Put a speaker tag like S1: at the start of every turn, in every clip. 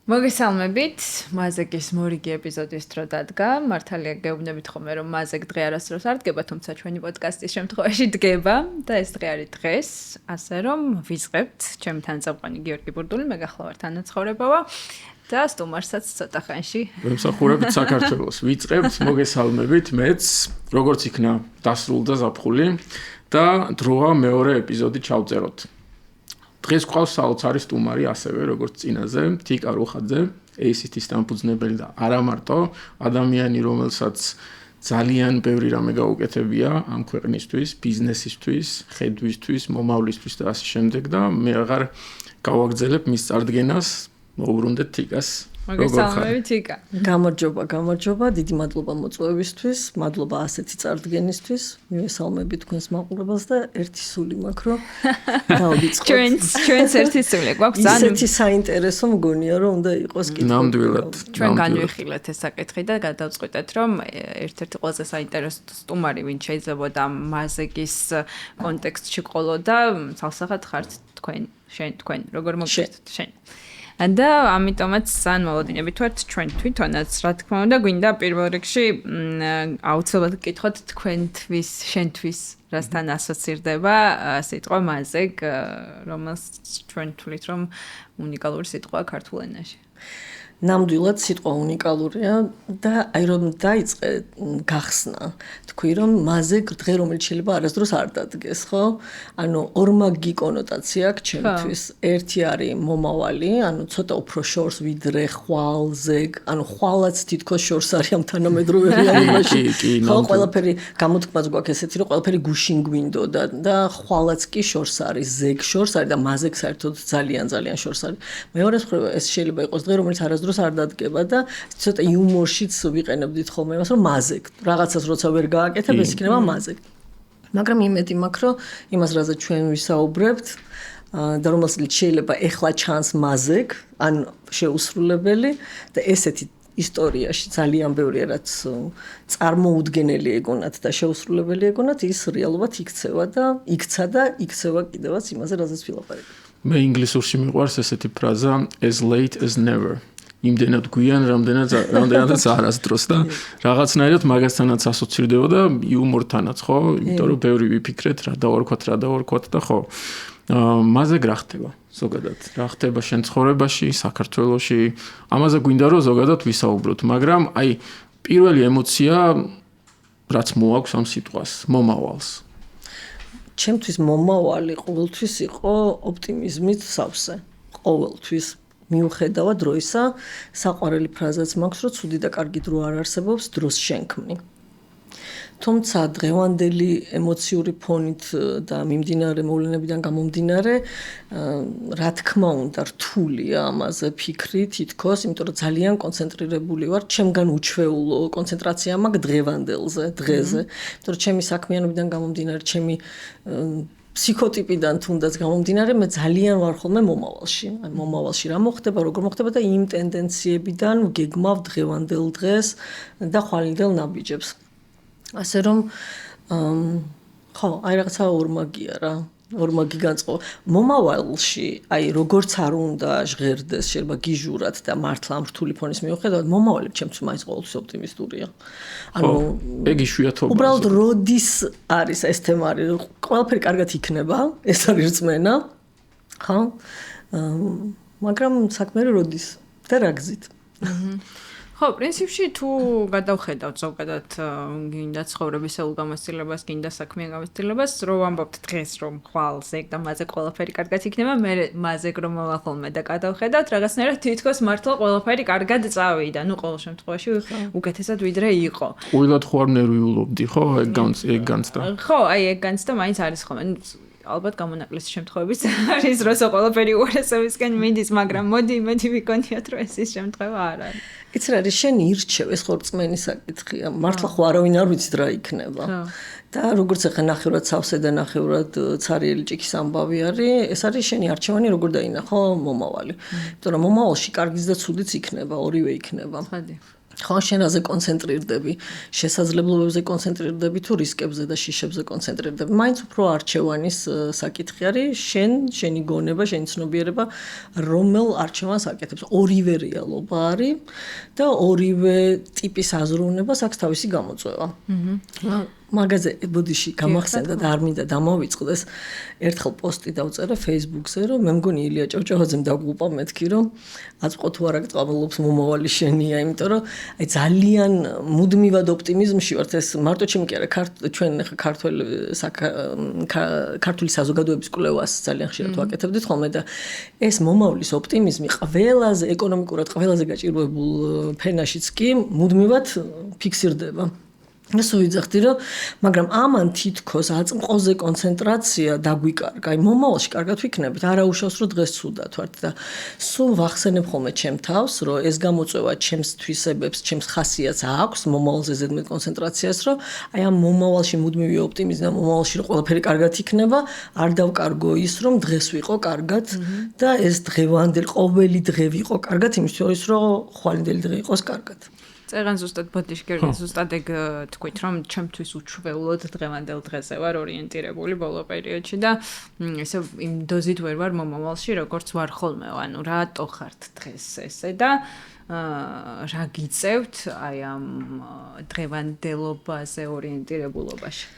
S1: მოგესალმებით, მაზეგის მორიგი ეპიზოდის დრო დადგა. მართალია გეუბნებით ხოლმე, რომ მაზეგ დღე არასდროს არ დგება, თუმცა ჩვენი პოდკასტის შემთხვევაში დგება და ეს დღე არის დღეს, ასე რომ ვიწყებთ. ჩემი თანწამყვანი გიორგი ბურდული, მე გახლავართ თანაცხოვრებავა და სტუმარსაც ცოტა ხანში.
S2: ვემსახურებით საქართველოს. ვიწყებთ, მოგესალმებით, მეც, როგორც იქნა დასრულდა ზაფხული და დროა მეორე ეპიზოდი ჩავწეროთ. დღეს ყავს საოცარი სტუმარი ასევე როგორც წინაზე თიკა რუხაძე ACT-ის დამფუძნებელი და არა მარტო ადამიანი რომელსაც ძალიან ბევრი რამე გაუკეთებია ამ ქვეყნისთვის, ბიზნესისთვის, ხედვისთვის, მომავლისთვის და ასე შემდეგ და მე აღარ გავაგრძელებ მის წარდგენას, მოუბრუნდეთ თიკას.
S1: მოგესალმებით თიკა.
S3: გამარჯობა, დიდი მადლობა მოწვევისთვის, მადლობა ასეთი წარდგენისთვის. მივესალმები თქვენს მაყურებელს და ერთი სული მაქვს, რომ დავიწყოთ.
S1: ჩვენს ერთი სული გვაქვს ძალიან
S3: ისეთი საინტერესო მგონია, რომ უნდა იყოს კითხვა.
S2: ნამდვილად.
S1: ჩვენ განვიხილეთ ეს საკითხი და გადავწყვიტეთ, რომ ერთ-ერთი ყველაზე საინტერესო სტუმარი, ვინც შეიძლებოდა მაზეგის კონტექსტში ყოლოდა, სალსახად ხართ თქვენ, როგორ მოგწევთ შენ. და ამიტომაც სან მოლოდინებით ვართ ჩვენ თვითონაც, რა თქმა უნდა, გვინდა პირველ რიგში აუცილებლად გკითხოთ თქვენთვის, შენთვის, რასთან ასოცირდება სიტყვა მაზეგ, რომელსაც ჩვენ თვლით, რომ უნიკალური სიტყვა ქართულ ენაში.
S3: ნამდვილად სიტყვა უნიკალურია და აი რომ დაიწყე გახსნა თქვი რომ მაზეგ დღე რომელიც შეიძლება არასდროს არ დადგეს ხო ანუ ორმაგი კონოტაცია აქვს ჩემთვის ერთი არის მომავალი ანუ ცოტა უფრო შორს ვიდრე ხვალ ზეგ ანუ ხვალაც თითქოს შორს არის ამ თანამედროვე რეალობაში ხო ყველაფერი გამოთქმაც გვაქვს ესეთი რომ ყველაფერი გუშინ გვინდოდა და ხვალაც კი შორს არის ზეგ შორს არის და მაზეგ საერთოდ ძალიან შორს არის მეორე მხრივ ეს შეიძლება იყოს დღე რომელიც არასდროს არ დადგება და ცოტა იუმორშიც ვიყენებდით ხოლმე იმას რომ მაზეგ რაღაცას როცა ვერ გააკეთებ ეს იქნება მაზეგ მაგრამ იმედი მაქვს რომ იმას რაზე ჩვენ ვისაუბრებთ და რომელსაც შეიძლება ეხლა ჩანს მაზეგ ან შეუსრულებელი და ესეთი ისტორიაში ძალიან ბევრი რაც წარმოუდგენელი ეგონათ და შეუსრულებელი ეგონათ ის რეალურად იქცევა და იქცევა კიდევაც იმაზე რაზეც ვილაპარაკებ
S2: მე ინგლისურში მიყვარს ესეთი ფრაზა as late as never იმდენად გვიან, რამდენადაც არასდროს და რაღაცნაირად მაგასთანაც ასოცირდება და იუმორთანაც, ხო? იმიტომ რომ ბევრი ვიფიქრეთ, რა დავარქვათ და ხო. მაზეგ რა ხდება ზოგადად? რა ხდება შენ ცხოვრებაში, საქართველოში? ამაზე გვინდა რომ ზოგადად ვისაუბროთ, მაგრამ აი პირველი ემოცია რაც მოაქვს ამ სიტყვას, მომავალს.
S3: ჩემთვის მომავალი ყოველთვის იყო ოპტიმიზმით სავსე. ყოველთვის მიუხედავად დროისა, საყვარელი ფრაზაც მაქვს, რომ ცუდი და კარგი დრო არ არსებობს, დროს შენქმნი. თუმცა დღევანდელი ემოციური ფონით და მიმდინარე მოვლენებიდან გამომდინარე, რა თქმა უნდა, რთულია ამაზე ფიქრი თითქოს, იმიტომ რომ ძალიან კონცენტრირებული ვარ, ჩემგან უჩვეულო კონცენტრაცია მაქვს დღევანდელზე, დღეზე. იმიტომ რომ ჩემი საქმიანობიდან გამომდინარე, ჩემი ფსიქოტიპიდან თუნდაც გამომდინარე, მე ძალიან ვარ ხოლმე მომავალში. აი მომავალში რა მოხდება, როგორ მოხდება და იმ ტენდენციებიდან გეგმავ დღევანდელ დღეს და ხვალინდელ ნაბიჯებს. ასე რომ ხო, აი რაღაცა ორმაგია რა. ორმაგი განწყობა. მომავალში, აი როგორც არ უნდა ჟღერდეს, შეიძლება გიჟურად და მართლა ამ რთული ფონის მიუხედავად, მომავალი ჩემთვის მაინც ყოველთვის ოპტიმისტურია.
S2: ანუ ეგ იშვიათობა.
S3: უბრალოდ როდის არის ეს თემა არის, ყველაფერი კარგად იქნება, ეს არის რწმენა. ხო? მაგრამ საქმე როდის და რა გზით?
S1: ხო, პრინციპში თუ გადავხედავთ ზოგადად გინდა ცხოვრებისეულ გამოცდილებას, გინდა საქმიან გამოცდილებას, რო ვამბობთ დღეს რომ ხვალ ზეგ და მაზეგ ყველაფერი კარგად იქნება, მე მაზეგ რომ მოვახოლმე და გადავხედავთ, რაღაცნაირად თითქოს მართლა ყველაფერი კარგად წავიდა, ну ყოველ შემთხვევაში უკეთესად ვიდრე იყო.
S2: ყვილად ხო არ ნერვიულობდი, ხო? ეგ განცდა.
S1: ხო, აი ეგ განცდა მაინც არის ხოლმე. ალბათ გამონაკლისი შემთხვევების არის, როცა ყველაფერი უარესებისკენ მიდის, მაგრამ მოდი იმედი ვიქონიათ, რომ ეს ის შემთხვევა არ არის.
S3: იცი რა არის, შენ ირჩევ, ეს ხო რწმენის საკითხია. მართლა ხო არავინ არ ვიცით რა იქნება. და როგორც ახლა ნახევრად სავსე და ნახევრად ცარიელი ჭიქის ამბავი არის, ეს არის შენი არჩევანი როგორ დაინახო მომავალი. იმიტომ რომ მომავალში კარგიც და ცუდიც იქნება, ორივე იქნება. ხო, შენაზე კონცენტრირდები, შესაძლებლობებზე კონცენტრირდები თუ რისკებზე და შიშებზე კონცენტრირდები. მაინც უფრო არჩევანის საკითხი არის, შენი გონება, შენი ცნობიერება, რომელ არჩევანს აკეთებს. ორივე რეალობა არის და ორივე ტიპის აზროვნებას აქვს თავისი გამოწვევა. მაგაზე ბოდიში გამახსენდა და არ მინდა დამოვიწყდეს. ერთხელ პოსტი დავწერე Facebook-ზე, რომ მე მგონი ილია ჭავჭავაძემ დაგუყვა მეთქი, რომ აწყვო თუ არა გწყაბლობს მომავალი შენია, იმიტომ რომ აი ძალიან მუდმივად ოპტიმიზმში ვართ. ეს მარტო ჩემი კი არა, ჩვენ ქართული საზოგადოების კვლევას ძალიან ხშირად ვაკეთებდით ხოლმე და ეს მომავლის ოპტიმიზმი ყველაზე ეკონომიკურად ყველაზე გაჭირვებულ ფენაშიც კი მუდმივად ფიქსირდება. ეს ვიძახდი რომ მაგრამ ამან თითქოს აწმყოზე კონცენტრაცია დაგვიკარგა. აი მომავალში კარგად ვიქნებით, არა უშავს რომ დღეს ცუდად ვართ და სულ ვახსენებ ხოლმე ჩემ თავს, რომ ეს გამოწვევა ჩემს თვისებებს, ჩემს ხასიათს აქვს მომავალზე ზედმეტ კონცენტრაციას, რომ აი ამ მომავალში მუდმივი ოპტიმიზმი და მომავალში რომ ყველაფერი კარგად იქნება, არ დავკარგო ის რომ დღეს ვიყო კარგად და ეს დღევანდელი ყოველი დღე ვიყო კარგად, იმისთვის რომ ხვალინდელი დღე იყოს კარგად.
S1: წერან ზუსტად ბოდიში გერგენ ზუსტად ეგ თქვით რომ ჩემთვის უჩვეულოდ დღევანდელ დღეზე ვარ ორიენტირებული ბოლო პერიოდში და ესე იმ დოზით ვერ ვარ მომავალში როგორც ვარ ხოლმე ანუ რატო ხართ დღეს ესე და რა გიწევთ აი ამ დღევანდელობაზე ორიენტირებულობაში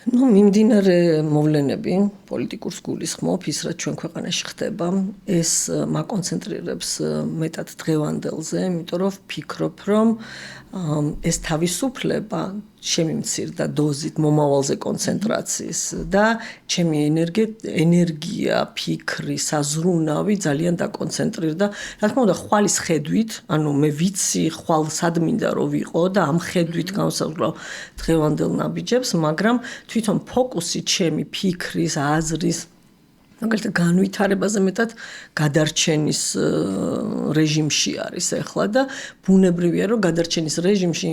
S3: მიმდინარე მოვლენები პოლიტიკურს გულისხმობ ის რაც ჩვენ ქვეყანაში ხდება ეს მაკონცენტრირებს მეტად დღევანდელზე იმიტომ რომ ვფიქრობ რომ ეს თავისუფლება შემიმცირდა დოზით მომავალზე კონცენტრაციის და ჩემი ენერგია, ფიქრი, საზრუნავი ძალიან დაკონცენტრირდა. რა თქმა უნდა, ხვალის ხედვით, ანუ მე ვიცი ხვალ სად მინდა რომ ვიყო და ამ ხედვით გავსაზღვრავ დღევანდელ ნაბიჯებს, მაგრამ თვითონ ფოკუსი ჩემი ფიქრის, აზრის მაგალითად განვითარებაზე მეტად გადარჩენის რეჟიმში არის ახლა და ბუნებრივია რომ გადარჩენის რეჟიმში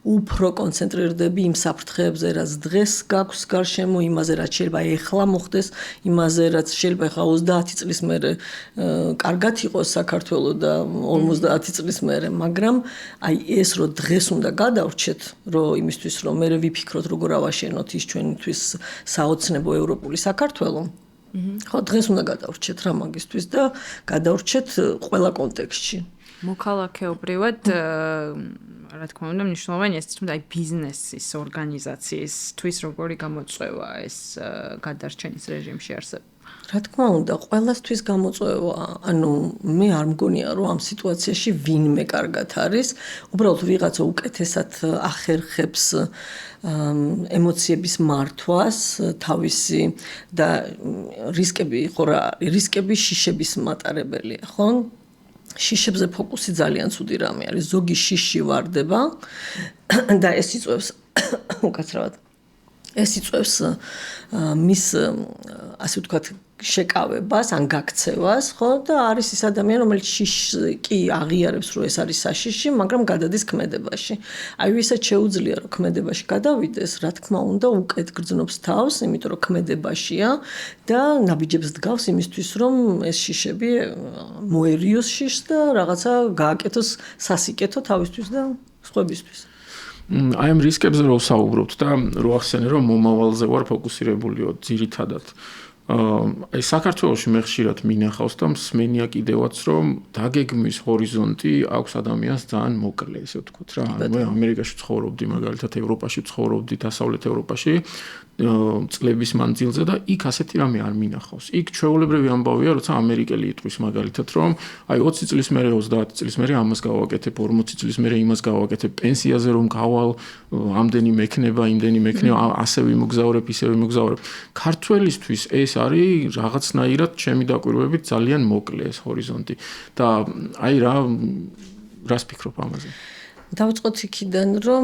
S3: უფრო კონცენტრირდები იმ საფრთხეებზე რაც დღეს გაქვს გარშემო იმაზე რაც შეიძლება ახლა მოხდეს იმაზე რაც შეიძლება ახლა 30 წლის მერე კარგად იყოს საქართველოს და 50 წლის მერე მაგრამ აი ეს რომ დღეს უნდა გადავრჩეთ რომ იმისთვის რომ მე ვიფიქროთ როგორ ავაშენოთ ის ჩვენთვის საოცნებო ევროპული საქართველო ხო დღეს უნდა გადავრჩეთ რა მაგისთვის და გადავრჩეთ ყველა კონტექსტში.
S1: მოქალაქეობრივად რა თქმა უნდა მნიშვნელოვანია ის რომ აი ბიზნესის ორგანიზაციისთვის როგორი გამოწვევა ეს გადარჩენის რეჟიმში არსებობს.
S3: რა თქმა უნდა, ყველასთვის გამოწვევა, ანუ მე არ მგონია რომ ამ სიტუაციაში ვინმე კარგად არის, უბრალოდ ვიღაცა უკეთესად ახერხებს ემოციების მართვას, თავისი და რისკები შიშების მატარებელია, ხო? შიშებზე ფოკუსი ძალიან ცუდი რამე არის. ზოგი შიში ვარდება და ეს იწვევს უკაცრავად ეს იწვევს მის ასე ვთქვათ შეკავებას ან გაქცევას, ხო და არის ის ადამიანი, რომელიც შიშს კი აღიარებს, რომ ეს არის საშიში, მაგრამ გადადის ქმედებაში. აი ვისაც შეუძლია, რომ ქმედებაში გადავიდეს, რა თქმა უნდა, უკეთ გრძნობს თავს, იმიტომ რომ ქმედებაშია და ნაბიჯებს დგავს იმისთვის, რომ ეს შიშები მოერიოს შიშს და რაღაცა გააკეთოს სასიკეთო თავისთვის და სხვებისთვის.
S2: აი ამ რისკებზე რო ვსაუბრობთ და რო ახსენე რომ მომავალზე ვარ ფოკუსირებულიო ძირითადად აი საქართველოში მე ხშირად მინახავს და მსმენია კიდევაც რომ დაგეგმვის ჰორიზონტი აქვს ადამიანს ძალიან მოკლე ესე ვთქვათ რა ანუ მე ამერიკაში ცხოვრობდი მაგალითად ევროპაში ცხოვრობდი დასავლეთ ევროპაში წლების მანძილზე და იქ ასეთი რამე არ მინახავს. იქ ჩვეულებრივი ამბავია, როცა ამერიკელი იტყვის მაგალითად, რომ აი 20 წლის მერე 30 წლის მერე ამას გავაკეთებ, 40 წლის მერე იმას გავაკეთებ, პენსიაზე რომ გავალ, ამდენი მექნება, იმდენი მექნება, ასე ვიმოგზაურებ, ისე ვიმოგზაურებ. ქართველისთვის ეს არის რაღაცნაირად ჩემი დაკვირვებით ძალიან მოკლე ეს ჰორიზონტი და აი რას ფიქრობ ამაზე?
S3: დავწყოთ იქიდან რომ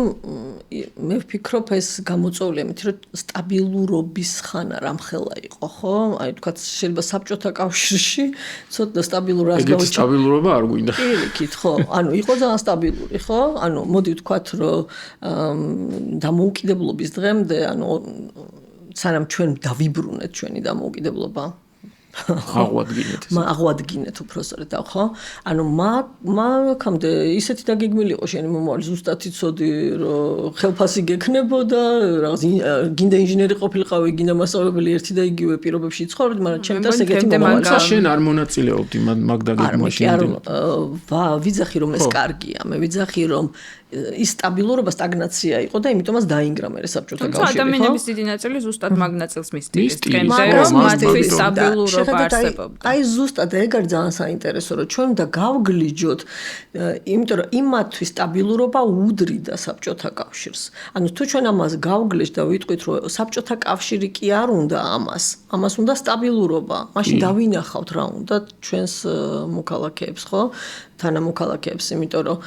S3: მე ვფიქრობ ეს გამოწვეულია მით რომ სტაბილურობის ხანა რამხელა იყო ხო აი თქვათ შეიძლება საბჭოთა კავშირში ცოტა სტაბილურობას
S2: გავუჩინო ეგეთი სტაბილურობა არ გვინდა
S3: პირიქით ხო ანუ იყო ძალიან სტაბილური ხო ანუ მოდი ვთქვათ რომ დამოუკიდებლობის დღემდე ანუ სანამ ჩვენ დავიბრუნეთ ჩვენი დამოუკიდებლობა
S2: აღვადგინეთ ეს.
S3: აღვადგინეთ უბრალოდ ხო? ანუ მაგამდე ისეთი დაგეგმილი იყო შენი მომავალი ზუსტად იცოდი რომ ხელფასი გექნებოდა, რაღაც გინდა ინჟინერი ყოფილიყავი, გინდა მასწავლებელი ერთი და იგივე პირობებში ცხოვრობდი, მაგრამ ჩემთვის ეგეთი მომავალი.
S2: შენ არ მონაწილეობდი მაგ დაგეგმვაში.
S3: ვიძახი რომ ეს კარგია, მე ვიძახი რომ ის სტაბილურობა სტაგნაცია იყო და იმიტომაც დაინგრა მე საბჭოთა კავშირი.
S1: ადამიანების დიდი ნაწილი ზუსტად მაგ ნაწილს მისდევს. დღემდე რომ მათთვის სტაბილურობა არსებობდა.
S3: აი ზუსტად ეგ არის ძალიან საინტერესო რომ ჩვენ და გავგლიჯოთ, იმიტომ რომ იმათთვის სტაბილურობა უდრიდა საბჭოთა კავშირს. ანუ თუ ჩვენ ამას გავგლეჯ და ვიტყვით რომ საბჭოთა კავშირი კი არ უნდა ამას უნდა სტაბილურობა. მაშინ დავინახავთ რა უნდა ჩვენს მოქალაქეებს, ხო? თანამოქალაქეებს, იმიტომ რომ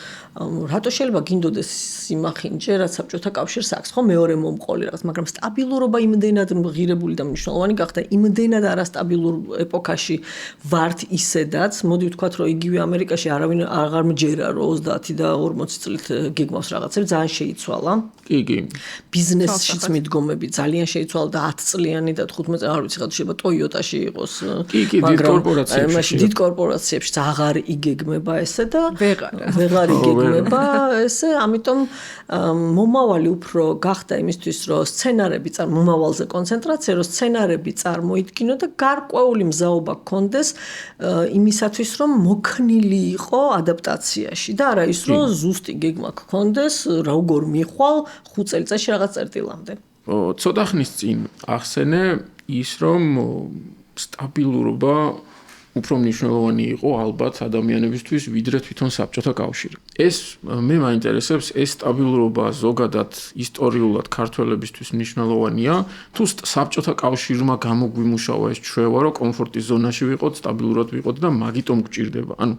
S3: რატო შეიძლება გინდოდეს სიმახინჯე, რაც საბჭოთა კავშირს აქვს, ხო, მეორე მომყოლი რაღაც, მაგრამ სტაბილურობა იმდენად ღირებული და მნიშვნელოვანი გახდა, იმდენად არასტაბილურ ეპოქაში ვართ ისედაც, მოდი ვთქვათ, რომ იგივე ამერიკაში არავინ აღარ მჯერა, რომ 30 და 40 წლით გეგმავს რაღაცები, ძალიან შეიცვალა.
S2: კი.
S3: ბიზნესშიც მიდგომები ძალიან შეიცვალა და 10 წლიანი და 15 წლიანი, არ ვიცი, ხა შეიძლება Toyota-ში იყოს.
S2: კი, დიდ კორპორაციებში.
S3: დიდ კორპორაციებში აღარ იგეგმება ესე და ვეღარ იგეგმება ესე, ამიტომ მომავალი უფრო გახდა იმისთვის, რომ სცენარები მომავალზე კონცენტრაცია, რომ სცენარები წარმოიდგინო და გარკვეული მზაობა გქონდეს იმისათვის, რომ მოქნილი იყო ადაპტაციაში და არა ის, რომ ზუსტი გეგმა გქონდეს, როგორ მიხვალ 5 წელიწადში რაღაც წერტილამდე.
S2: ცოტა ხნის წინ ახსენე ის, რომ სტაბილურობა უფრო მნიშვნელოვანი იყო ალბათ ადამიანებისთვის ვიდრე თვითონ საბჭოთა კავშირი. ეს მე მაინტერესებს, ეს სტაბილურობა ზოგადად ისტორიულად ქართველებისთვის მნიშვნელოვანია, თუ საბჭოთა კავშირმა გამოგვიმუშავა ეს ჩვევა, რომ კომფორტის ზონაში ვიყოთ, სტაბილურად ვიყოთ და მაგიტომ გჭირდება. ანუ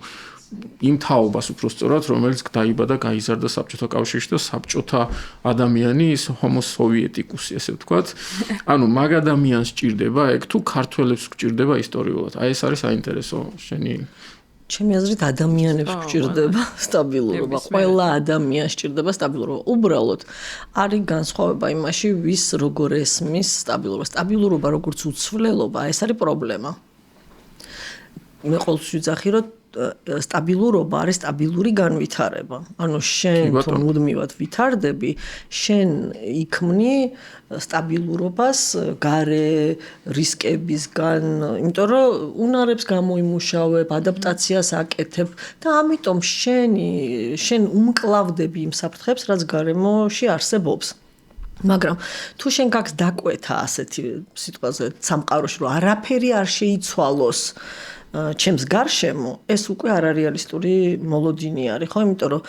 S2: იმ თაობას უფრო სწორად, რომელიც დაიბადა, გაიზარდა საბჭოთა კავშირში და საბჭოთა ადამიანი ის homo sovietikus, ესე ვთქვათ. ანუ მაგ ადამიანს სჭირდება ეგ თუ ქართველებს გჭირდება ისტორიულად. აი ეს არის საინტერესო შენი.
S3: ჩემი აზრით ადამიანებს გჭირდება სტაბილურობა. ყველა ადამიანს სჭირდება სტაბილურობა. უბრალოდ არის განსხვავება იმაში, ვის როგორ ესმის სტაბილურობა. სტაბილურობა როგორც უცვლელობა, ეს არის პრობლემა. მე ყოველთვის ვიძახი, რომ სტაბილურობა არის სტაბილური განვითარება. ანუ შენ თუ მუდმივად ვითარდები, შენ იქმნი სტაბილურობას გარე რისკებისგან, იმიტომ რომ უნარებს გამოიმუშავებ, ადაპტაციას აკეთებ და ამიტომ შენ უმკლავდები იმ საფრთხებს, რაც გარემოში არსებობს. მაგრამ თუ შენ გაქვს დაკვეთა ასეთი სიტყვაზე სამყაროში, რომ არაფერი არ შეიცვალოს ჩემს გარშემო, ეს უკვე არარეალისტური მოლოდინი არის, ხო? იმიტომ რომ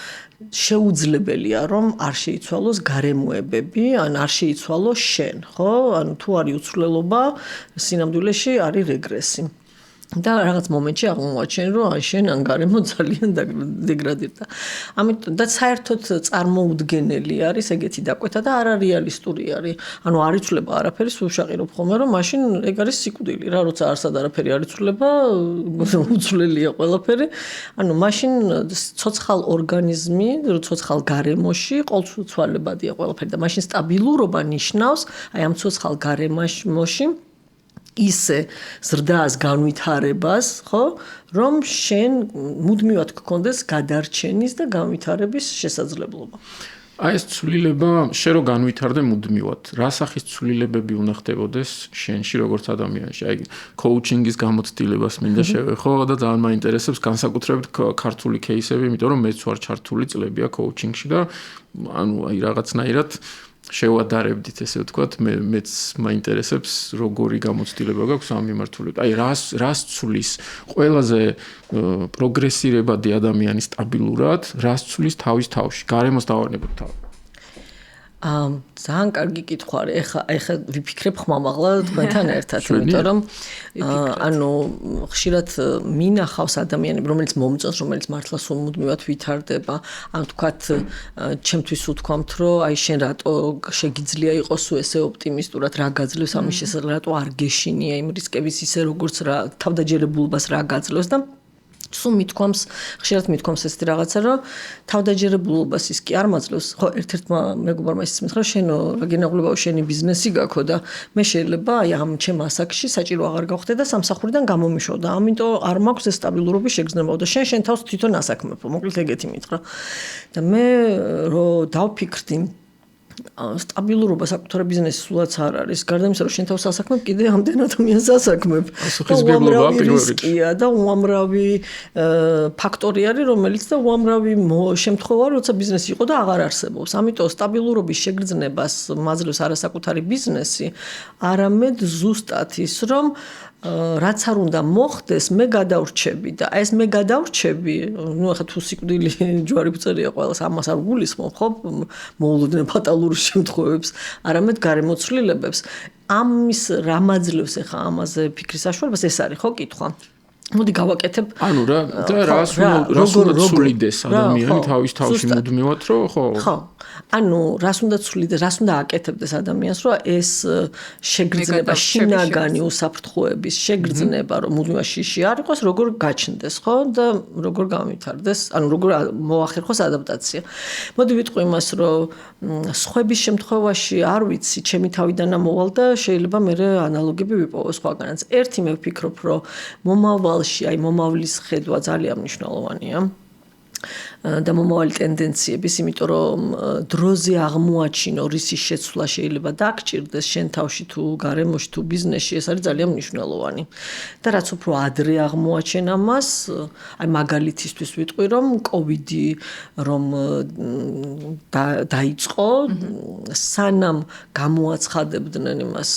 S3: შეუძლებელია რომ არ შეიცვალოს გარემოებები, ან არ შეიცვალოს შენ, ხო? ანუ თუ არის უცვლელობა, სინამდვილეში არის რეგრესი. და რაღაც მომენტში აღმოაჩენ რომ შენ ან გარემო ძალიან დეგრადირდა. ამიტომ და საერთოდ წარმოუდგენელი არის ეგეთი დაკვეთა და არარეალისტური არის. ანუ არ იცვლება არაფერი, სულ შაყირობ ხოლმე რომ მაშინ ეგ არის სიკვდილი რა, როცა არსად არაფერი არ იცვლება, უცვლელია ყველაფერი. ანუ მაშინ ცოცხალ ორგანიზმი, ცოცხალ გარემოში ყოველთვალებადია ყველაფერი და მაშინ სტაბილურობა ნიშნავს აი ამ ცოცხალ გარემოში ისე ზრდას განვითარებას, ხო, რომ შენ მუდმივად გქონდეს გადარჩენის და განვითარების შესაძლებლობა.
S2: აი ეს ცვლილება შენ რო განვითარდე მუდმივად, რა სახის ცვლილებები უნდა ხდებოდეს შენში როგორც ადამიანში? აი კოუჩინგის გამოცდილებას მინდა შევეხო და ძალიან მაინტერესებს განსაკუთრებით ქართული кейსები, იმიტომ რომ მეც ვარ ჩართული წლებია კოუჩინგში და ანუ აი რაღაცნაირად შევადარებდით, ესე ვთქვათ, მეც მაინტერესებს როგორი გამოცდილება გაქვს ამ მიმართულებით. აი რას ცვლის ყველაზე პროგრესირებადი ადამიანი სტაბილურად, რას ცვლის თავის თავში, გარემოს დავარნებოთ თავი.
S3: ძალიან კარგი კითხვა არის. ეხა ვიფიქრებ ხმამაღლა თქვენთან ერთად, იმიტომ რომ ანუ ხშირად მინახავს ადამიანები, რომელიც მომწონს, რომელიც მართლა სულ მუდმივად ვითარდება, ან თქვათ ჩემთვის უთქვამთ, რომ აი შენ რატო შეგიძლია იყოს ესე ოპტიმისტურად, რა გაძლევს ამის შესაძლებლად, რატო არ გეშინია იმ რისკების ისე როგორც რა თავდაჯერებულობას რა გაძლევს და სულ მithქვამს, ხშირად მithქვამს ესეთი რაღაცა, რომ თავდაჯერებულობას ის კი არ მაძლევს. ხო, ერთ-ერთმა მეგობარმა ისიც მითხრა, შენო რა გენაღლებაო, შენი ბიზნესი გაქვს და მე შეიძლება აი ამ ჩემ ასაკში საჭირო აღარ გავხდე და სამსახურიდან გამომიშვა და ამიტომ არ მაქვს ეს სტაბილურობის შეგრძნება და შენ თავს თვითონ ასაქმებო. მოკლედ ეგეთი მითხრა. და მე რომ დავფიქრდი სტაბილურობა საკუთარ ბიზნესში სულაც არ არის. გარდა იმისა, რომ შენ თავს ასაქმებ, კიდე ამდენ ადამიანს ასაქმებ.
S2: უამრავი
S3: რისკია და უამრავი ფაქტორი არის, რომელიც და უამრავი შემთხვევა, როცა ბიზნესი იყო და აღარ არსებობს. ამიტომ სტაბილურობის შეგრძნებას მაძლევს არასაკუთარი ბიზნესი, არამედ ზუსტად ის, რომ რაც არ უნდა მოხდეს, მე გადავრჩები და ეს მე გადავრჩები, ნუ ახლა თუ სიკვდილი ჯვარი ფწერია ყველას, ამას არ გულისხმობ, ხო? მოულოდნელ ფატალურ შემთხვევებს, არამედ გარემოცვლილებებს. ამის რა მაძლევს ახლა ამაზე ფიქრის საშუალებას, ეს არის ხო კითხვა. მოდი გავაკეთებ.
S2: ანუ რა და რას უნდა ცვლიდეს ადამიანი თავის თავში მუდმივად, რომ ხო?
S3: ხო. ანუ რას უნდა ცვლიდეს, რას უნდა აკეთებდეს ადამიანს, რომ ეს შეგრძნება, შინაგანი უსაფრთხოების შეგრძნება, რომ მუდმივად შიში არ იყოს, როგორ გაჩნდეს, ხო? და როგორ გამვითარდეს, ანუ როგორ მოახერხოს ადაპტაცია. მოდი ვიტყვი იმას, რომ სხვების შემთხვევაში არ ვიცი, ჩემი თავიდან ამოვალ და შეიძლება მე ანალოგები ვიპოვო სხვაგანაც. ერთი მე ვფიქრობ, რომ მომავალში, აი მომავლის ხედვა ძალიან მნიშვნელოვანია. და მომავალი ტენდენციების, იმიტომ რომ დროზე აღმოაჩინო რისის შეცვლა შეიძლება დაგჭირდეს შენ თავში თუ გარემოში თუ ბიზნესში, ეს არის ძალიან მნიშვნელოვანი. და რაც უფრო ადრე აღმოაჩენ ამას, აი მაგალითისთვის ვიტყვი, რომ კოვიდი რომ დაიწყო, სანამ გამოაცხადებდნენ იმას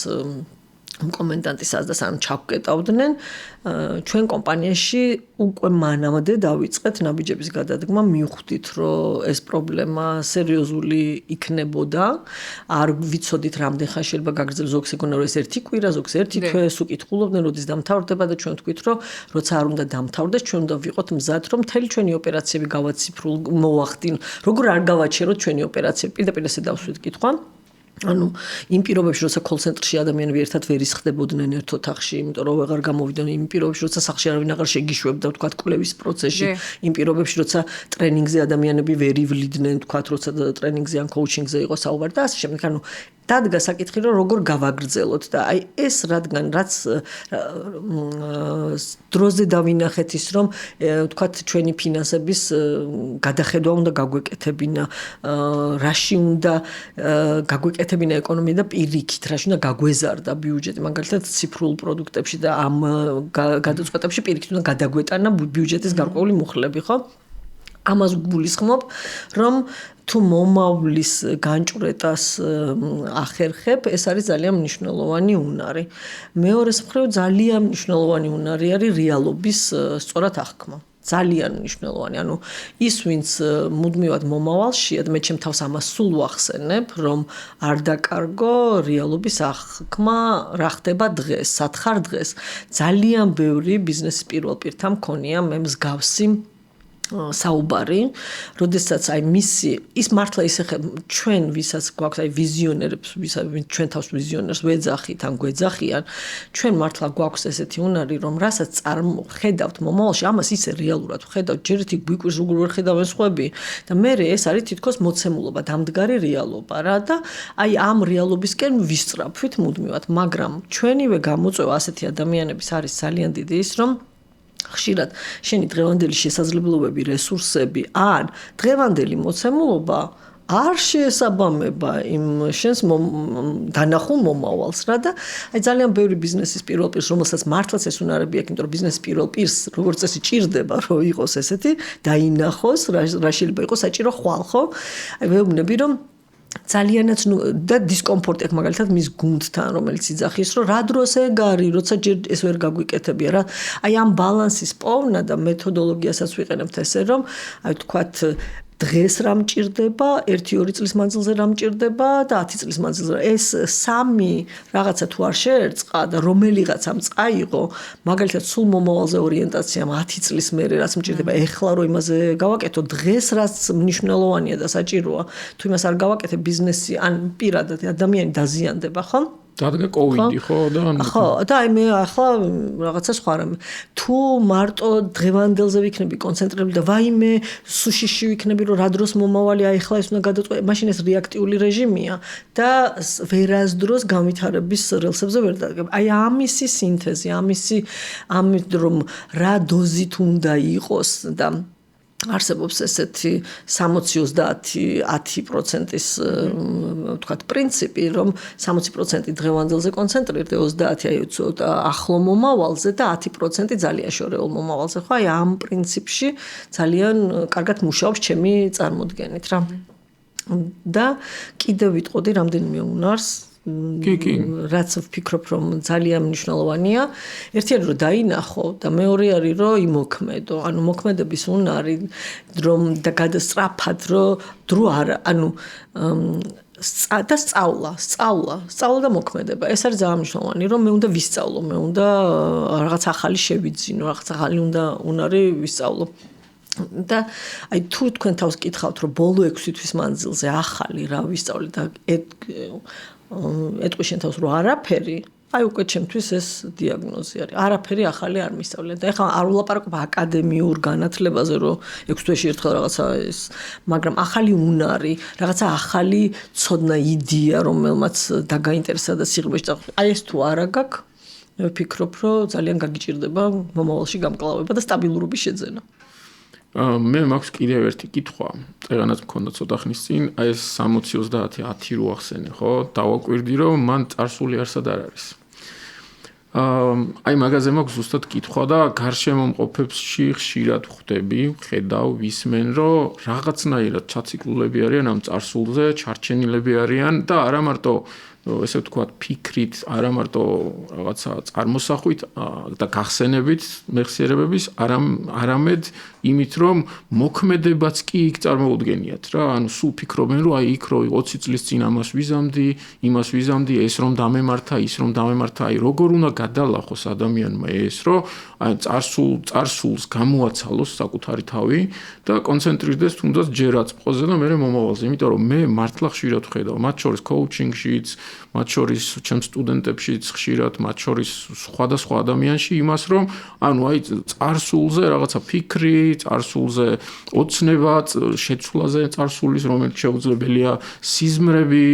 S3: კომენდანტისას და სამ ჩაგვკეტავდნენ, ჩვენ კომპანიაში უკვე მანამდე დავიწყეთ ნაბიჯების გადადგმა, მივხვდით, რომ ეს პრობლემა სერიოზული იქნებოდა. არ ვიცოდით, რამდენ ხანს შეიძლება გაგრძელოს, ზოგს ეგონა რომ ეს ერთი კვირა, ზოგს ერთი თვე, სულ კითხულობდნენ, როდის დამთავრდება და ჩვენ თქვით, რომ როცა არ უნდა დამთავრდეს, ჩვენ უნდა ვიყოთ მზად, რომ მთელი ჩვენი ოპერაციები გავაციფრულ მოვახდინ. როგორ არ გავაჩეროთ ჩვენი ოპერაციები? პირდაპირ ესე დავსვით კითხვა. ანუ იმ პირობებში, როცა კოლ-ცენტრში ადამიანები ერთად ვერ ისხდებოდნენ ერთ ოთახში, იმიტომ რომ აღარ გამოვიდნენ, იმ პირობებში, როცა სახში არავინ აღარ შეგიშვებდა, თქვათ, კვლევის პროცესში, იმ პირობებში, როცა ტრენინგზე ადამიანები ვერ ივლიდნენ, თქვათ, როცა ტრენინგზე ან კოუჩინგზე იყო საუბარი და ასე შემდეგ. ანუ დადგა საკითხი, რომ როგორ გავაგრძელოთ და აი ეს რადგან რაც დროზე დავინახეთ ის, რომ თქვათ, ჩვენი ფინანსების გადახედვა უნდა გაგვეკეთებინა, რაში უნდა გაგვეკეთებინა ეკონომია და პირიქით, რაში უნდა გაგვეზარდა ბიუჯეტი, მაგალითად ციფრულ პროდუქტებში და ამ გადაწყვეტებში პირიქით უნდა გადაგვეტანა ბიუჯეტის გარკვეული მუხლები, ხო? ამას გულისხმობ, რომ თუ მომავლის განჭვრეტას ახერხებ, ეს არის ძალიან მნიშვნელოვანი უნარი. მეორეს მხრივ ძალიან მნიშვნელოვანი უნარი არის რეალობის სწორად აღქმა. ძალიან მნიშვნელოვანი. ანუ ის, ვინც მუდმივად მომავალშია, მე ჩემ თავს ამას სულ ვახსენებ, რომ არ დაკარგო რეალობის აღქმა, რა ხდება დღეს, სათხარ დღეს. ძალიან ბევრი ბიზნესის პირველ პირთა მქონია მე მსგავსი საუბარი, როდესაც აი მისი ის მართლა ისე ჩვენ ვისაც გვაქვს აი ვიზიონერებს, ვისაც ჩვენ თავს ვიზიონერს ვეძახით ან გვეძახიან, ჩვენ მართლა გვაქვს ესეთი უნარი, რომ რასაც ხედავთ მომავალში, ამას ისე რეალურად ხედავთ, ჯერეთი გვიკვირს როგორ ვერ ხედავენ სხვები და მე ეს არის თითქოს მოცემულობა, დამდგარი რეალობა რა და აი ამ რეალობისკენ ვისწრაფვით მუდმივად, მაგრამ ჩვენივე გამოწვევა ასეთი ადამიანების არის ძალიან დიდი ის, რომ ხშირად შენი დღევანდელი შესაძლებლობები, რესურსები ან დღევანდელი მოცემულობა არ შეესაბამება იმ შენს დანახულ მომავალს რა და აი ძალიან ბევრი ბიზნესის პირველ პირს, რომელსაც მართლაც ეს უნარები აქვს, იმიტომ რომ ბიზნესის პირველ პირს როგორც წესი ჭირდება, რომ იყოს ესეთი, დაინახოს, რა შეიძლება იყოს საჭირო ხვალ, ხო? აი ვეუბნები, რომ ძალიანაც და დისკომფორტი აქვს მაგალითად მის გუნდთან, რომელიც იძახის, რომ რა დროს ეგ არის, როცა ჯერ ეს ვერ გაგვიკეთებია რა. აი ამ ბალანსის პოვნა და მეთოდოლოგიასაც ვიყენებთ ესე, რომ აი თქვათ დღეს რა მჭირდება, 1-2 წლის მანძილზე რა მჭირდება და 10 წლის მანძილზე. ეს სამი რაღაცა თუ არ შეერწყა და რომელიღაცამ წაიღო, მაგალითად სულ მომავალზე ორიენტაციამ 10 წლის მერე რაც მჭირდება, ეხლა რომ იმაზე გავაკეთო, დღეს რაც მნიშვნელოვანია და საჭიროა, თუ იმას არ გავაკეთებ ბიზნესი ან პირადად ადამიანი დაზიანდება, ხო?
S2: დადგა კოვიდი ხო და
S3: ხო და აი მე ახლა რაღაცა სხვა რამე თუ მარტო დღევანდელზე ვიქნები კონცენტრირებული და ვაიმე სუშიში ვიქნები რომ რა დროს მომავალი აი ახლა ეს უნდა გადაწყვეტ მაშინ ეს რეაქტიული რეჟიმია და ვერასდროს განვითარების რელსებზე ვერ დადგება აი ამისი სინთეზი ამით რომ რა დოზით უნდა იყოს და არსებობს ესეთი 60-30-10%-ის ვთქვათ პრინციპი, რომ 60% დღევანდელზე კონცენტრირდე, 30 აი ცოტა ახლო მომავალზე და 10% ძალიან შორეულ მომავალზე. ხო, აი ამ პრინციპში ძალიან კარგად მუშაობს ჩემი წარმოდგენით რა. და კიდევ ვიტყოდი რამდენიმე უნარს რაც ვფიქრობ რომ ძალიან მნიშვნელოვანია ერთი არის რომ დაინახო და მეორე არის რომ იმოქმედო ანუ მოქმედების უნარი რომ და გადასწრაფად რომ დრო არა ანუ და სწავლა და მოქმედება ეს არის ძალიან მნიშვნელოვანი რომ მე უნდა ვისწავლო მე უნდა რაღაც ახალი შევიძინო რაღაც ახალი უნარი ვისწავლო და აი თუ თქვენ თავს კითხავთ რომ ბოლო 6 თვის მანძილზე ახალი რა ვისწავლე და ეტყვი შენ თავს რომ არაფერი აი უკვე ჩემთვის ეს დიაგნოზი არის არაფერი ახალი არ მისწავლე და ეხლა არ ვლაპარაკობ აკადემიურ განათლებაზე რომ 6 თვეში ერთხელ რაღაცა ეს მაგრამ ახალი უნარი რაღაცა ახალი ცოდნა იდეა რომელმაც დაგაინტერესა და სიღრმეში წახვიდა აი ეს თუ არა გაქვს მე ვფიქრობ რომ ძალიან გაგიჭირდება მომავალში გამკლავება და სტაბილურობის შეძენა
S2: მე მაქვს კიდევ ერთი კითხვა. წეგანაც მქონდა ცოტა ხნის წინ, აი ეს 60-30 10 რო ახსენე, ხო? დავაკვირდი რომ მან წარსული არსად არ არის. აი მაგაზე მაქვს ზუსტად კითხვა და გარშემო მყოფებში ხშირად ხვდები, ხედავ, ვისმენ, რომ რაღაცნაირად ჩაციკლულები არიან ამ წარსულზე, ჩარჩენილები არიან და არა მარტო ესე ვთქვათ, ფიქრით, არა მარტო რაღაცა წარმოსახვით და გახსენებით მეხსიერებების, არამედ იმით, რომ მოქმედებაც კი იქ წარმოუდგენიათ რა. ანუ სულ ფიქრობენ, რომ აი იქ რო 20 წლის წინ ამას ვიზამდი, იმას ვიზამდი, ეს რომ დამემართა, ის რომ დამემართა, აი როგორ უნდა გადალახოს ადამიანმა ეს, რომ აი წარსულს გამოაცალოს საკუთარი თავი და კონცენტრირდეს თუნდაც ჯერ აწყოზე და მე მომავალზე, იმიტომ რომ მე მართლა ხშირად ვხედავ, მათ შორის კოუჩინგშიც მათ შორის ჩემ სტუდენტებშიც ხშირად, მათ შორის სხვადასხვა ადამიანში იმას, რომ ანუ აი წარსულზე რაღაცა ფიქრი, წარსულზე ოცნება, შეცვლაზე წარსულის, რომელიც შეუძლებელია სიზმრები,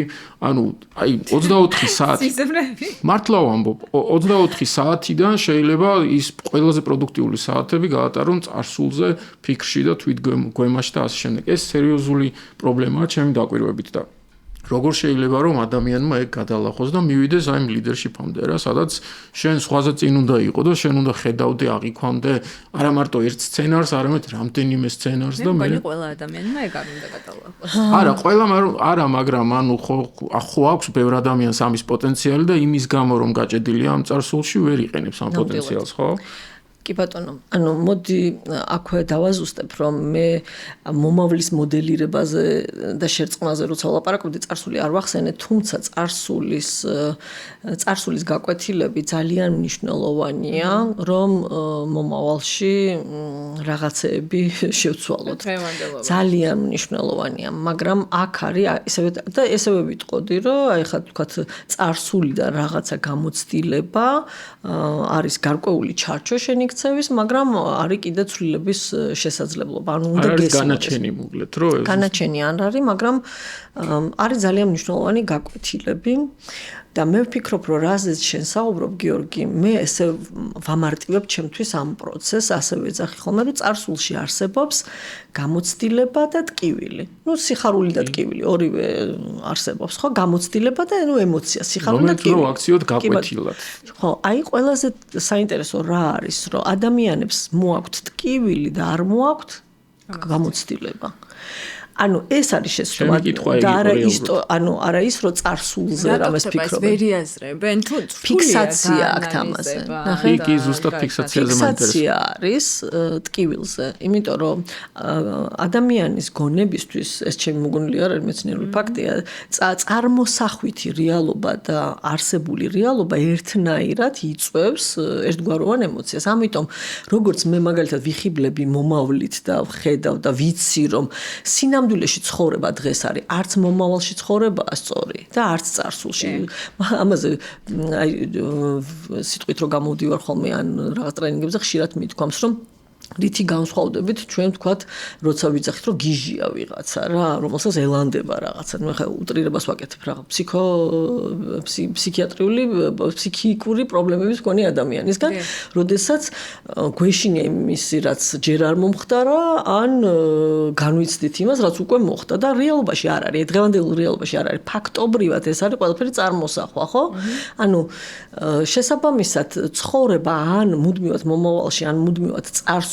S2: ანუ აი 24 საათი
S1: სიზმრები.
S2: მართლა ვამბობ, 24 საათიდან შეიძლება ის ყველაზე პროდუქტიული საათები გაატარონ წარსულზე, ფიქრში და თვითგვემაში და ასე შემდეგ. ეს სერიოზული პრობლემაა ჩემი დაკვირვებით და როგორ შეიძლება რომ ადამიანმა ეგ გადალახოს და მივიდეს აი ლიდერშიპამდე რა, სადაც შენ სხვაზე წინ უნდა იყო და შენ უნდა ხედავდე, აღიქვამდე არა მარტო ერთ სცენარს, არამედ რამდენიმე სცენარს და
S1: მე ყველა ადამიანმა ეგ არ უნდა გადალახოს.
S2: არა, ყველა არა, მაგრამ ანუ ხო აქვს ბევრ ადამიანს ამის პოტენციალი და იმის გამო რომ გაჭედილია ამ წარსულში ვერ იყენებს ამ პოტენციალს, ხო?
S3: კი ბატონო, ანუ მოდი აქვე დავაზუსტებ, რომ მე მომავლის მოდელირებაზე და შერწყმაზე როცა ვლაპარაკობდი, წარსული არ ვახსენე, თუმცა წარსულის გაკვეთილები ძალიან მნიშვნელოვანია, რომ მომავალში რაღაცეები შევცვალოთ. ძალიან მნიშვნელოვანია, მაგრამ აქ არის ესევე ვიტყოდი, რომ აი ხა თქვათ წარსულიდან რაღაცა გამოცდილება არის გარკვეული ჩარჩო შენი ქცევის, მაგრამ არის კიდე ცვლილების შესაძლებლობა. ანუ უნდა
S2: გესმოთ. განაჩენი მოკლედ, რომ ეს
S3: განაჩენი არ არის, მაგრამ არის ძალიან მნიშვნელოვანი გაკვეთილები და მე ვფიქრობ, რომ რაზეც შენ საუბრობ, გიორგი, მე ესე ვამარტივებ ჩემთვის ამ პროცესს, ასე ვეძახი ხოლმე, რომ წარსულში არსებობს გამოცდილება და ტკივილი. ნუ სიხარული და ტკივილი, ორივე არსებობს, ხო? გამოცდილება და ანუ ემოცია, სიხარული და ტკივილი.
S2: რომ აქციოთ გაკვეთილად.
S3: ხო, აი ყველაზე საინტერესო რა არის, რომ ადამიანებს მოაქვთ ტკივილი და არ მოაქვთ გამოცდილება. ანუ ეს არის შესრულება და არა ის რომ წარსულზე რამეს ფიქრობენ.
S1: ვერიაზრებენ თუ
S3: ფიქსაცია აქვს ამაზე.
S2: კი, ზუსტად ფიქსაციაზე მაინტერესებს.
S3: ფიქსაცია არის ტკივილზე, იმიტომ რომ ადამიანის გონებისთვის ეს ჩემი მოგონილი არ არის მეცნიერული ფაქტია, წარმოსახვითი რეალობა და არსებული რეალობა ერთნაირად იწვევს ერთგვაროვან ემოციას. ამიტომ როგორც მე მაგალითად ვიხიბლები მომავლით და ვხედავ და ვიცი რომ სინამდვილეში ცხოვრება დღეს არის არც მომავალში ცხოვრებაა სწორი და არც წარსულში. ამაზე აი სიტყვით რომ გამოვდივარ ხოლმე ან რაღაც ტრენინგებზე ხშირად მithქვამს რომ რითი განსხვავდებით ჩვენ თქვათ როცა ვიძახით რომ გიჟია ვიღაცა რა რომელსაც ელანდება რაღაცა მე ხა უტრირებას ვაკეთებ რა ფსიქიატრიული ფსიქიკური პრობლემების მქონე ადამიანისგან როდესაც გვეშინია იმისი რაც ჯერ არ მომხდარა ან განვიცდით იმას რაც უკვე მოხდა და რეალობაში არ არის დღევანდელ რეალობაში არ არის ფაქტობრივად ეს არის ყველაფერი წარმოსახვა ხო ანუ შესაბამისად ცხოვრება ან მუდმივად მომავალში ან მუდმივად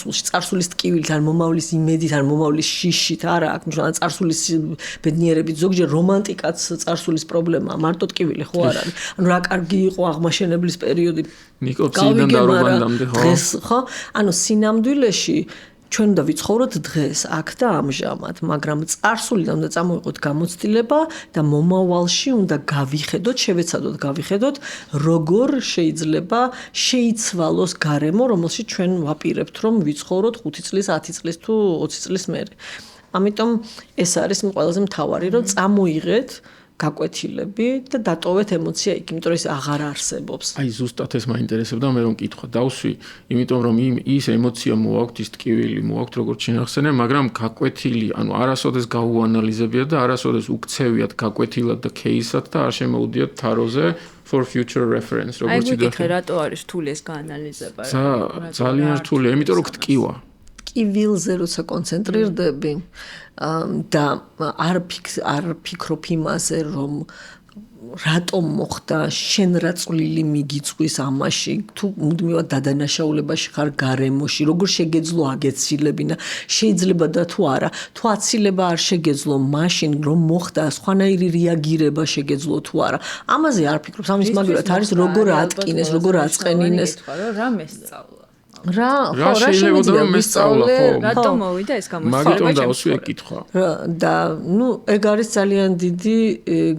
S3: წარსულის ტკივილით ან მომავლის იმედით ან მომავლის შიშით არა აქვს მნიშვნელობა წარსულის ბედნიერებით ზოგჯერ რომანტიკაც წარსულის პრობლემაა მარტო ტკივილი ხო არ არის ანუ რა კარგი იყო აღმაშენებლის პერიოდი
S2: ნიკოციდან და რომანდამდე
S3: ხო ანუ სინამდვილეში ჩვენ უნდა ვიცხოვროთ დღეს აქ და ამჟამად მაგრამ წარსულიდან უნდა წამოვიყოთ გამოცდილება და მომავალში უნდა გავიხედოთ შევეცადოთ გავიხედოთ როგორ შეიძლება შეიცვალოს გარემო რომელშიც ჩვენ ვაპირებთ რომ ვიცხოვროთ 5 წლის 10 წლის თუ 20 წლის მერე ამიტომ ეს არის ყველაზე მთავარი რომ წამოიღეთ გაკვეთილები და დატოვეთ ემოცია იქ, იმიტომ რომ ეს აღარ არსებობს.
S2: აი ზუსტად ეს მაინტერესებდა მე რომ კითხვა დავსვი, იმიტომ რომ ის ემოცია მოაქვთ, ის ტკივილი მოაქვთ, როგორც შინახსენე, მაგრამ გაკვეთილი, ანუ არასოდეს გაუანალიზებიათ და არასოდეს უქცევიათ გაკვეთილად და кейსად და არ შემოუდიათ თაროზე for future reference, როგორც
S1: იდეა. აი ვიკითხე რატო არის რთული ეს გაანალიზება?
S2: ძალიან რთულია, იმიტომ რომ გტკივა.
S3: ტკივილზე როცა კონცენტრირდები და არ ფიქრობ იმაზე რომ რატომ მოხდა შენ რა წვლილი მიგიწვის ამაში თუ მუდმივად დადანაშაულებაში ხარ გარემოში როგორ შეგეძლო აგეცილებინა შეიძლება და თუ არა თუ აცილება არ შეგეძლო მაშინ რომ მოხდა სხვანაირი რეაგირება შეგეძლო თუ არა ამაზე არ ფიქრობ ამის მაგალითად არის როგორ ატკინეს როგორ აწყენინეს
S1: რა მესწავლა
S3: რა
S2: შეიძლება რომ მესწავლა ხო
S1: რატომ მოვიდა ეს გამოსწორება
S2: მაგიტომ დავსვი ეკითხვა
S3: და ნუ ეგ არის ძალიან დიდი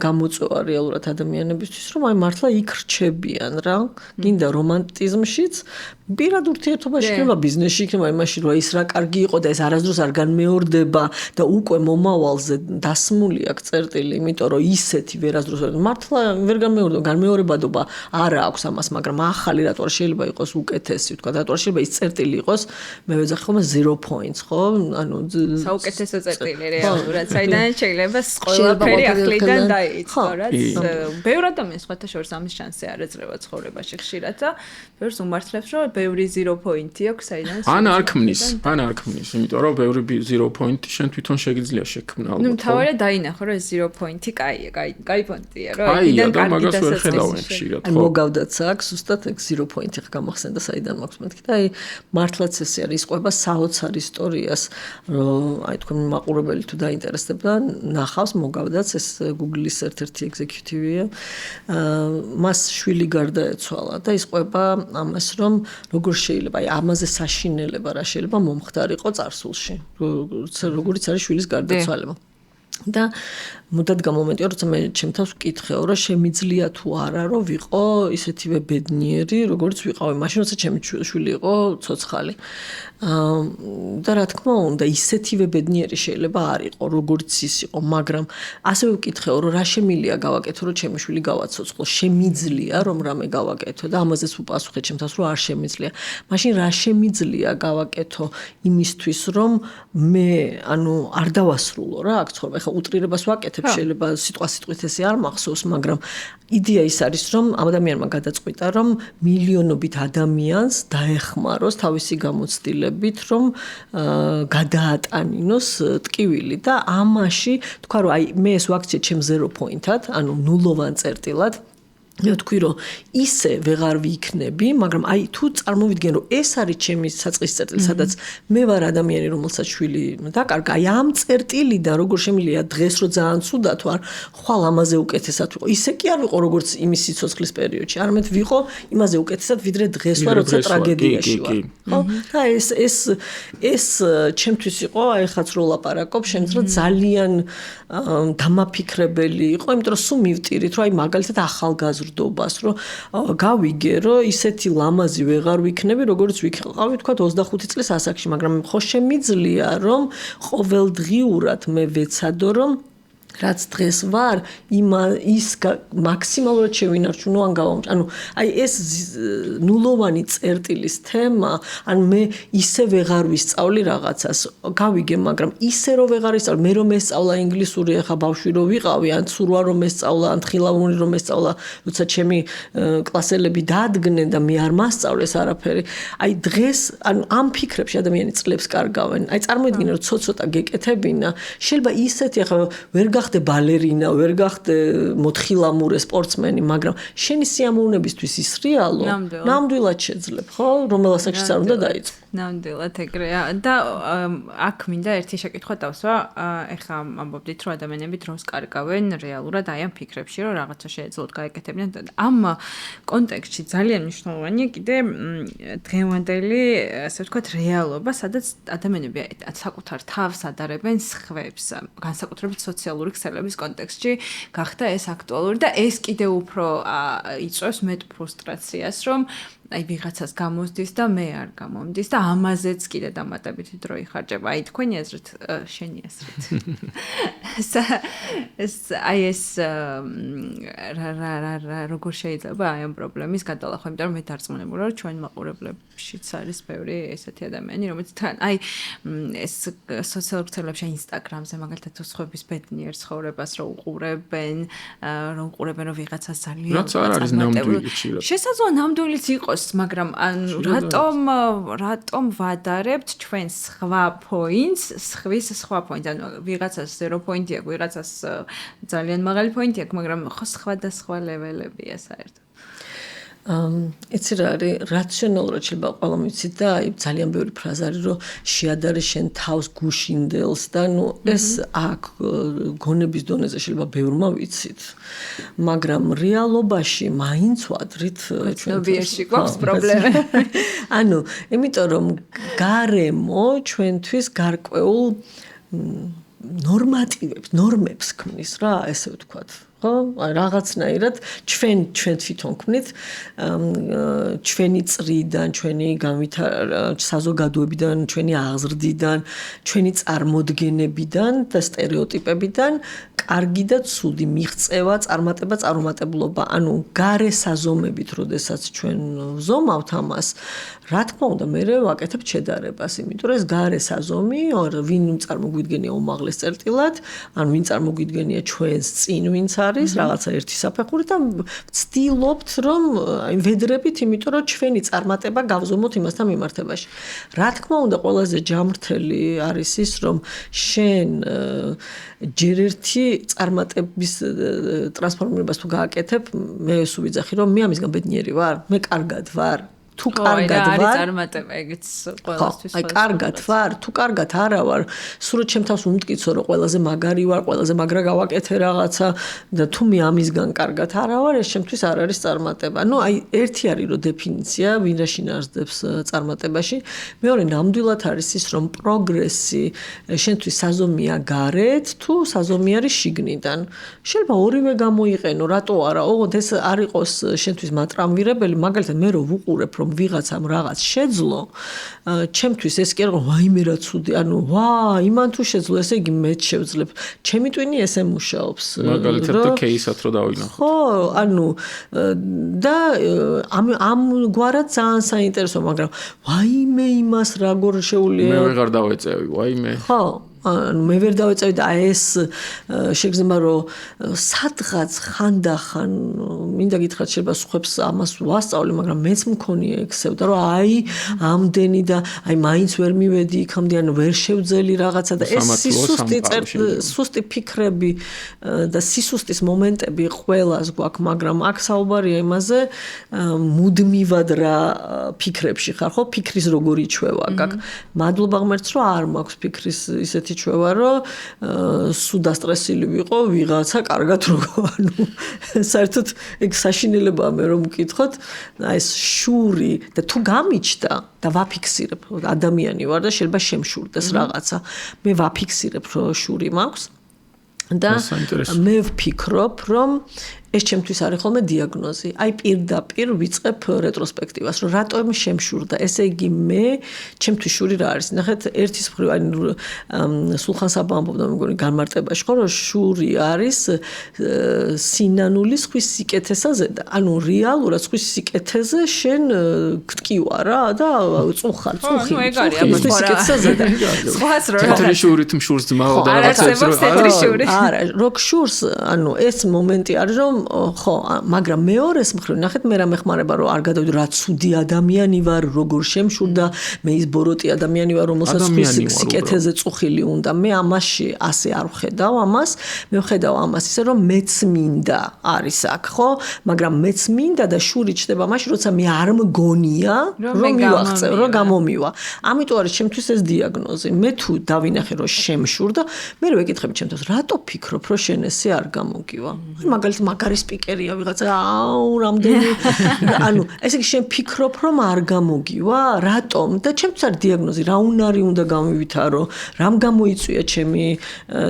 S3: გამოწვევა რეალურად ადამიანებისთვის რომ აი მართლა იქ რჩებიან რა გინდა რომანტიზმშიც პირად ურთიერთობაში იქნება ბიზნესში იქნება იმაში რომ ის რა კარგი იყო და ეს არასდროს არ განმეორდება და უკვე მომავალზე დასმული აქვს წერტილი იმიტომ რომ ისეთი ვერასდროს მართლა ვერ განმეორდება განმეორებადობა არა აქვს ამას მაგრამ ახალი რატო არ შეიძლება იყოს უკეთესი თქვა რატო არ შეიძლება ის წერტილი იყოს მე ვეძახი ხოლმე 0 points ხო ანუ
S1: საუკეთესო წერტილი რეალურად საიდან შეიძლება ყველაფერი ახლიდან დაიწყო რაც ბევრ ადამიანს სხვათა შორის ამის შანსი არ ეძლევა ცხოვრებაში ხშირად და ბევრს უმართლებს რომ ბევრი 0 point-ი აქვს საიდან
S2: ან არ ქმნის იმიტომ რომ ბევრი 0 point-ი შენ თვითონ შეგიძლია შექმნა ალბათ
S1: ნუ თავარია დაინახო რომ ეს 0 point-ი კაია კაი პონტია რომ
S2: აქედან კარგი დასაწყისი ხშირად
S3: ხო მოგავდაც აქვს ზუსტად ეგ 0 point-ი გამახსენდა საიდან მაქვს მეთქი და აი მართლაც ესე არის ისყვება საოცარ ისტორიას რომ აი თქვენ მაყურებელი თუ დაინტერესდება ნახავს მოგავდაც ეს Google-ის ერთ-ერთი ექსეკიუტივია მას შვილი გარდაეცვალა და ისყვება ამას რომ როგორ შეიძლება აი ამაზე საშინელება რა შეიძლება მომხდარიყო წარსულში როგორიც არის შვილის გარდაცვალება და მუდადგა მომენტია როცა მე ჩემთავს ვკითხეო რომ შემიძლია თუ არა რომ ვიყო ისეთივე ბედნიერი როგორც ვიყავი მაშინ როცა ჩემი შვილი იყო ცოცხალი და რა თქმა უნდა ისეთივე ბედნიერი შეიძლება არ იყო როგორც ის იყო მაგრამ ასევე ვკითხეო რომ რა შემიძლია გავაკეთო რომ ჩემი შვილი გავაცოცხლო შემიძლია რომ რამე გავაკეთო და ამაზეც უპასუხე ჩემთავს რომ არ შემიძლია მაშინ რა შემიძლია გავაკეთო იმისთვის რომ მე ანუ არ დავასრულო რა აქ ცხოვრება ეხლა უტრირებას ვაკეთებ შეიძლება სიტყვით ესე არ მახსოვს მაგრამ იდეა ის არის რომ ადამიანმა გადაწყვიტა რომ მილიონობით ადამიანს დაეხმაროს თავისი გამოცდილებით რომ გადაატანინოს ტკივილი და ამაში თქვა რომ აი მე ეს ვაქცია ჩემ 0 point-ად ანუ ნულოვან წერტილად მე ვთქვი რომ ისე ვეღარ ვიქნები, მაგრამ აი თუ წარმოვიდგენ რომ ეს არის ჩემი საწყის წერტილი, სადაც მე ვარ ადამიანი, რომელსაც შვილი დაკარგა, აი ამ წერტილიდან როგორ შემიძლია დღეს რო ძალიან ცუდად ვარ, ხვალ ამაზე უკეთესად ვიყო. ისე კი არ ვიყო როგორც იმის სიცოცხლის პერიოდში, არამედ ვიყო იმაზე უკეთესად, ვიდრე დღეს ვარ, როცა ტრაგედიაში ვარ. ხო? და ეს ჩემთვის იყო, აი ხაც რო ლაპარაკობ, შემიძლია ძალიან დამაფიქრებელი იყო, იმიტომ რომ სულ მივტირით, რომ აი მაგალითად ახალგაზრდა ზრდობას, რომ გავიგე, რომ ისეთი ლამაზი ვეღარ ვიქნები, როგორც ვიყავი, თქვა 25 წლის ასაკში, მაგრამ ხო შემიძლია, რომ ყოველდღიურად მე ვეცადო, რომ რაც დღეს ვარ, ის მაქსიმალურად შევინარჩუნო ან გავამჭ. ანუ აი ეს ნულოვანი წერტილის თემა, ან მე ისე ვეღარ ვისწავლი რაღაცას, გავიგე, მაგრამ ისე რომ ვეღარ ისწავლი, მე რომ ესწავლა ინგლისური, ახლა ბავშვი რო ვიყავი, ან ცურვა რომ ესწავლა, ან თხილავური რომ ესწავლა, როცა ჩემი კლასელები დაადგნენ და მე არ მასწავლეს არაფერი. აი დღეს, ანუ ამ ფიქრებში ადამიანი წლებს კარგავენ. აი წარმოიდგინე, რომ ცოტ-ცოტა გეკეთებინა, შეიძლება ისეთი ახლა ვერ გახდე ბალერინა, ვერ გახდე მოთხილამურე სპორტსმენი, მაგრამ შენი სიამოვნებისთვის ის რეალო, ნამდვილად შეძლებ, ხო? რომელ ასაკშიც არ უნდა დაიწყო.
S1: ნამდვილად ეგრეა და აქ მინდა ერთი შეკითხვა დავსვა, ეხლა ამბობდით, რომ ადამიანები დროს კარგავენ რეალურად აი ამ ფიქრებში, რომ რაღაცა შეეძლოთ გაეკეთებინათ და ამ კონტექსტში ძალიან მნიშვნელოვანია კიდე დღევანდელი, ასე ვთქვათ, რეალობა, სადაც ადამიანები საკუთარ თავს ადარებენ სხვებს, განსაკუთრებით სოციალური ქსელების კონტექსტში გახდა ეს აქტუალური და ეს კიდევ უფრო იწვევს მეტ ფრუსტრაციას, რომ აი ვიღაცას გამოსდის და მე არ გამომდის და ამაზეც კიდე დამატებითი დრო იხარჯება. აი თქვენი აზრით, შენი აზრით. ეს როგორ შეიძლება აი ამ პრობლემის გადალახვა, იმიტომ რომ მე დარწმუნებული ვარ, ჩვენ მაყურებლებშიც არის ბევრი ესეთი ადამიანი, რომელიც თან აი ეს სოციალურ ქსელებში, ინსტაგრამზე მაგალითად სხვების ბედნიერ ცხოვრებას რო უყურებენ, რომ ვიღაცას ძალიან
S2: რაც არ არის ნამდვილი ხშირად.
S1: შესაძლოა ნამდვილიც იყოს, მაგრამ რატომ ვადარებთ ჩვენ სხვა პოინტს, სხვის სხვა პოინტს, ანუ ვიღაცას 0 პოინტი აქვს, ვიღაცას ძალიან მაღალი პოინტი აქვს, მაგრამ ხო სხვადასხვა ლეველებია საერთოდ.
S3: იცი რა არის რაციონალურად შეიძლება ყველა ვიცით და აი ძალიან ბევრი ფრაზა არის რომ შეადარე შენ თავს გუშინდელს და ნუ ეს აქ გონების დონეზე შეიძლება ბევრმა ვიცით მაგრამ რეალობაში მაინც ვადრით
S1: ჩვენ ვიერში გვაქვს პრობლემები
S3: ანუ იმიტომ რომ გარემო ჩვენთვის გარკვეულ ნორმებს ქმნის რა ესე ვთქვათ ხო რაღაცნაირად ჩვენ თვითონ ქმნით ჩვენი წრიდან ჩვენი საზოგადოებიდან ჩვენი აღზრდიდან ჩვენი წარმოდგენებიდან და სტერეოტიპებიდან კარგი და ცუდი მიღწევა წარმატება წარუმატებლობა ანუ გარე საზომებით როდესაც ჩვენ ვზომავთ ამას რა თქმა უნდა მე ვაკეთებ შედარებას იმიტომ რომ ეს გარე საზომი ვინ წარმოგვიდგენია უმაღლეს წერტილად ან ვინ წარმოგვიდგენია ჩვენს წინ ვინც არის რაღაცა ერთი საფეხური და ვცდილობთ რომ აი ვედრებით იმიტომ რომ ჩვენი წარმატება გავზომოთ იმასთან მიმართებაში. რა თქმა უნდა ყველაზე ჯამრთელი არის ის რომ შენ ჯერ ერთი წარმატების ტრანსფორმირებას თუ გააკეთებ მე სულ ვიძახი რომ მე ამისგან ბედნიერი ვარ მე კარგად ვარ თუ კარგად ვარ
S1: არის წარმატება ეგეც ყველასთვის
S3: აი კარგად ვარ თუ კარგად არა ვარ სულ ჩემ თავს უმტკიცო რომ ყველაზე მაგარი ვარ ყველაზე მაგრა გავაკეთე რაღაცა და თუ მე ამისგან კარგად არა ვარ ეს ჩემთვის არ არის წარმატება ნუ აი ერთი არის რომ დეფინიცია ვინ რა შინაარსდებს წარმატებაში მეორე ნამდვილად არის ის რომ პროგრესი შენთვის საზომია გარეთ თუ საზომი არის შიგნიდან შეიძლება ორივე გამოიყენო რატო არა ოღონდ ეს არ იყოს შენთვის მატრამვირებელი მაგალითად მე რო ვუყურებ რომ ვიღაცამ რაღაც შეძლო ჩემთვის ეს კი არა ვაიმე რა ცუდი ანუ ვა იმან თუ შეძლო ესე იგი მეც შევძლებ ჩემი ტვინი ესე მუშაობს
S2: მაგალითად და кейსად რო დავინახო
S3: ხო ანუ და ამ გვარად ძალიან საინტერესო მაგრამ ვაიმე იმას როგორ შეუძლია
S2: მე ვეღარ დავეწევი ვაიმე
S3: ხო მე ვერ დავეწევი და ეს შეგრძნება რომ სადღაც ხანდახან მინდა გითხრათ შეიძლება სხვებს ამას ვასწავლი მაგრამ მეც მქონია ექსევდა რომ აი ამდენი და აი მაინც ვერ მივედი იქამდე ან ვერ შევძელი რაღაცა და ეს სუსტი ფიქრები და სისუსტის მომენტები ყველას გვაქვს მაგრამ აქ საუბარია იმაზე მუდმივად რა ფიქრებში ხარ ხო ფიქრის როგორი ჩვევა გაქვს მადლობა ღმერთს რომ არ მაქვს ფიქრის ისეთი ჩვევა რომ სულ დასტრესილი ვიყო ვიღაცა კარგად როგორ ანუ საერთოდ ეგ საშინელებაა მე რომ მკითხოთ ეს შური და თუ გამიჩნდა და ვაფიქსირებ ადამიანი ვარ და შეიძლება შემშურდეს რაღაცა მე ვაფიქსირებ რომ შური მაქვს და მე ვფიქრობ რომ ეს ჩემთვის არის ხოლმე დიაგნოზი. აი პირდაპირ ვიწყებ რეტროსპექტივას, რომ რატომ შემშურდა. ესე იგი მე ჩემთვის შური რა არის? ნახეთ, ერთის მხრივ აი სულხან საბა ამბობდა მეგონი განმარტებაში, ხო, რომ შური არის სინანული სხვის სიკეთესაზე და ანუ რეალურად სხვის სიკეთეზე შენ გტკივა რა და წუხარ, წუხი.
S1: ნუ ეგ არის აბა
S3: სიკეთესაზე და
S1: სხვას რო
S2: თეთრი შურით მშურს ძმაო და რაღაცებს
S3: არა, რო შურს, ანუ ეს მომენტი არის რომ ხო, მაგრამ მეორეს მხრივ ნახეთ მე რა მეხმარება რომ არ გადავიდე რა ცუდი ადამიანი ვარ, როგორ შემშურდა, მე ის ბოროტი ადამიანი ვარ, რომელსაც სიკეთეზე წუხილი უნდა. მე ამაში ასე არ ვხედავ ამას, მე ვხედავ ამას ისე რომ მეც მინდა არის აქ, ხო? მაგრამ მეც მინდა და შური ჩდება მაშინ, როცა მე არ მგონია, რომ მივახცევ, რომ გამომივა. ამიტომ არის ჩემთვის ეს დიაგნოზი. მე თუ დავინახე რომ შემშურდა, მე ვეკითხები ჩემთვის, რატო ფიქრობ, რომ შენ ესე არ გამოგივა? მაგალითად მაგარი სპიკერია ვიღაცა, აუ, რამდენი ანუ ესე იგი შენ ფიქრობ, რომ არ გამოგივა? რატომ? და ჩემთვის არის დიაგნოზი, რა უნარი უნდა გამივითარო, რამ გამოიწვია ჩემი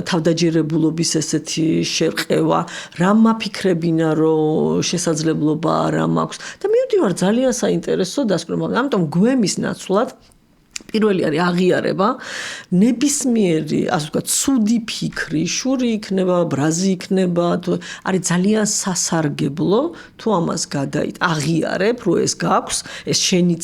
S3: თავდაჯერებულობის ესეთი შერყევა, რამ მაფიქრებინა, რომ შესაძლებლობა რა მაქვს და მივდივარ ძალიან საინტერესო დასკვნებმა. ამიტომ გვემის ნაცვლად პირველი არის აღიარება, ნებისმიერი, ასე ვთქვათ, ცუდი ფიქრი, შური იქნება, ბრაზი იქნება, არის ძალიან სასარგებლო, თუ ამას აღიარებ, რომ ეს გაქვს, ეს შენიც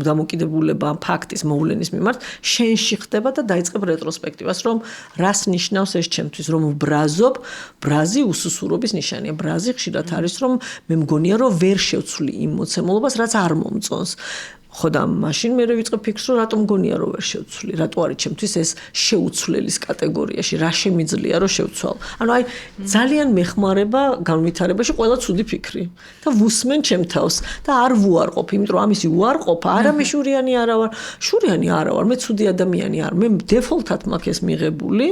S3: დამოკიდებულება ფაქტის მოვლენის მიმართ, შენში ხდება და დაიწყებ რეტროსპექტივას, რომ რას ნიშნავს ეს ჩემთვის, რომ ვბრაზობ, ბრაზი უსუსურობის ნიშანია. ბრაზი ხშირად არის, რომ მე მგონია, რომ ვერ შევცვლი იმ მოცემულობას, რაც არ მომწონს. ხო და მაშინ მე ვიწყებ ფიქრს, რომ რატომ მგონია რომ ვერ შევცვლი, რატო არის ჩემთვის ეს შეუცვლელის კატეგორიაში, რა შემიძლია რომ შევცვალ. ანუ აი ძალიან მეხმარება განვითარებაში ყველა ცუდი ფიქრი და ვუსმენ ჩემ თავს და არ ვუარყოფ, იმიტომ რომ ამისი უარყოფა არა მე შურიანი არა ვარ, შურიანი არა ვარ, მე ცუდი ადამიანი არ, მე დეფოლტად მაქვს ეს მიღებული,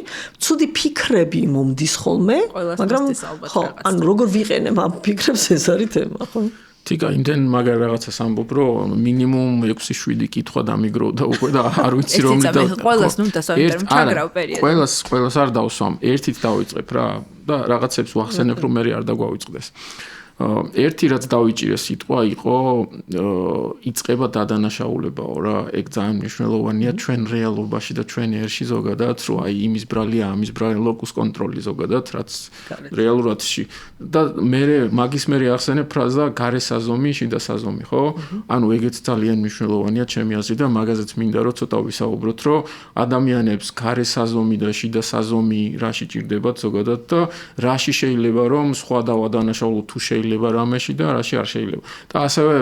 S3: ცუდი ფიქრები მომდის ხოლმე, მაგრამ ხო, ანუ როგორ ვიყენებ ამ ფიქრებს ეს არის თემა, ხო?
S2: თიკა იმდენ მაგარ რაღაცას ამბობ, რომ მინიმუმ 6-7 კითხვა დამიგროვ და უკვე და არ ვიცი რომლი და
S1: ყველას ნუ დასავიდე ჩაგრავ პერიოდი.
S2: ყველას არ დავსვამ, ერთით დავიწყებ რა და რაღაცებს ვახსენებ, რომ მე არ დაგვავიწყდეს. ერთი რაც დავიჭირე სიტყვა იყო იწყება დადანაშაულებაო რა, ეგ ძალიან მნიშვნელოვანია ჩვენ რეალობაში და ჩვენ ერში ზოგადად, რომ აი იმის ბრალია, ამის ბრალია ლოკუს კონტროლი ზოგადად, რაც რეალურადში და მე მაგის მერე ახსენებ ფრაზა გარესაზომი, შიდასაზომი, ხო? ანუ ეგეც ძალიან მნიშვნელოვანია ჩემი აზრით და მაგაზეც მინდა რომ ცოტა ვისაუბროთ, რომ ადამიანებს გარესაზომი და შიდასაზომი რაში ჭირდებათ ზოგადად და რაში შეიძლება რომ სხვა დავადანაშაულოთ თუ შეიძლება რამეში და რაში არ შეიძლება. და ასევე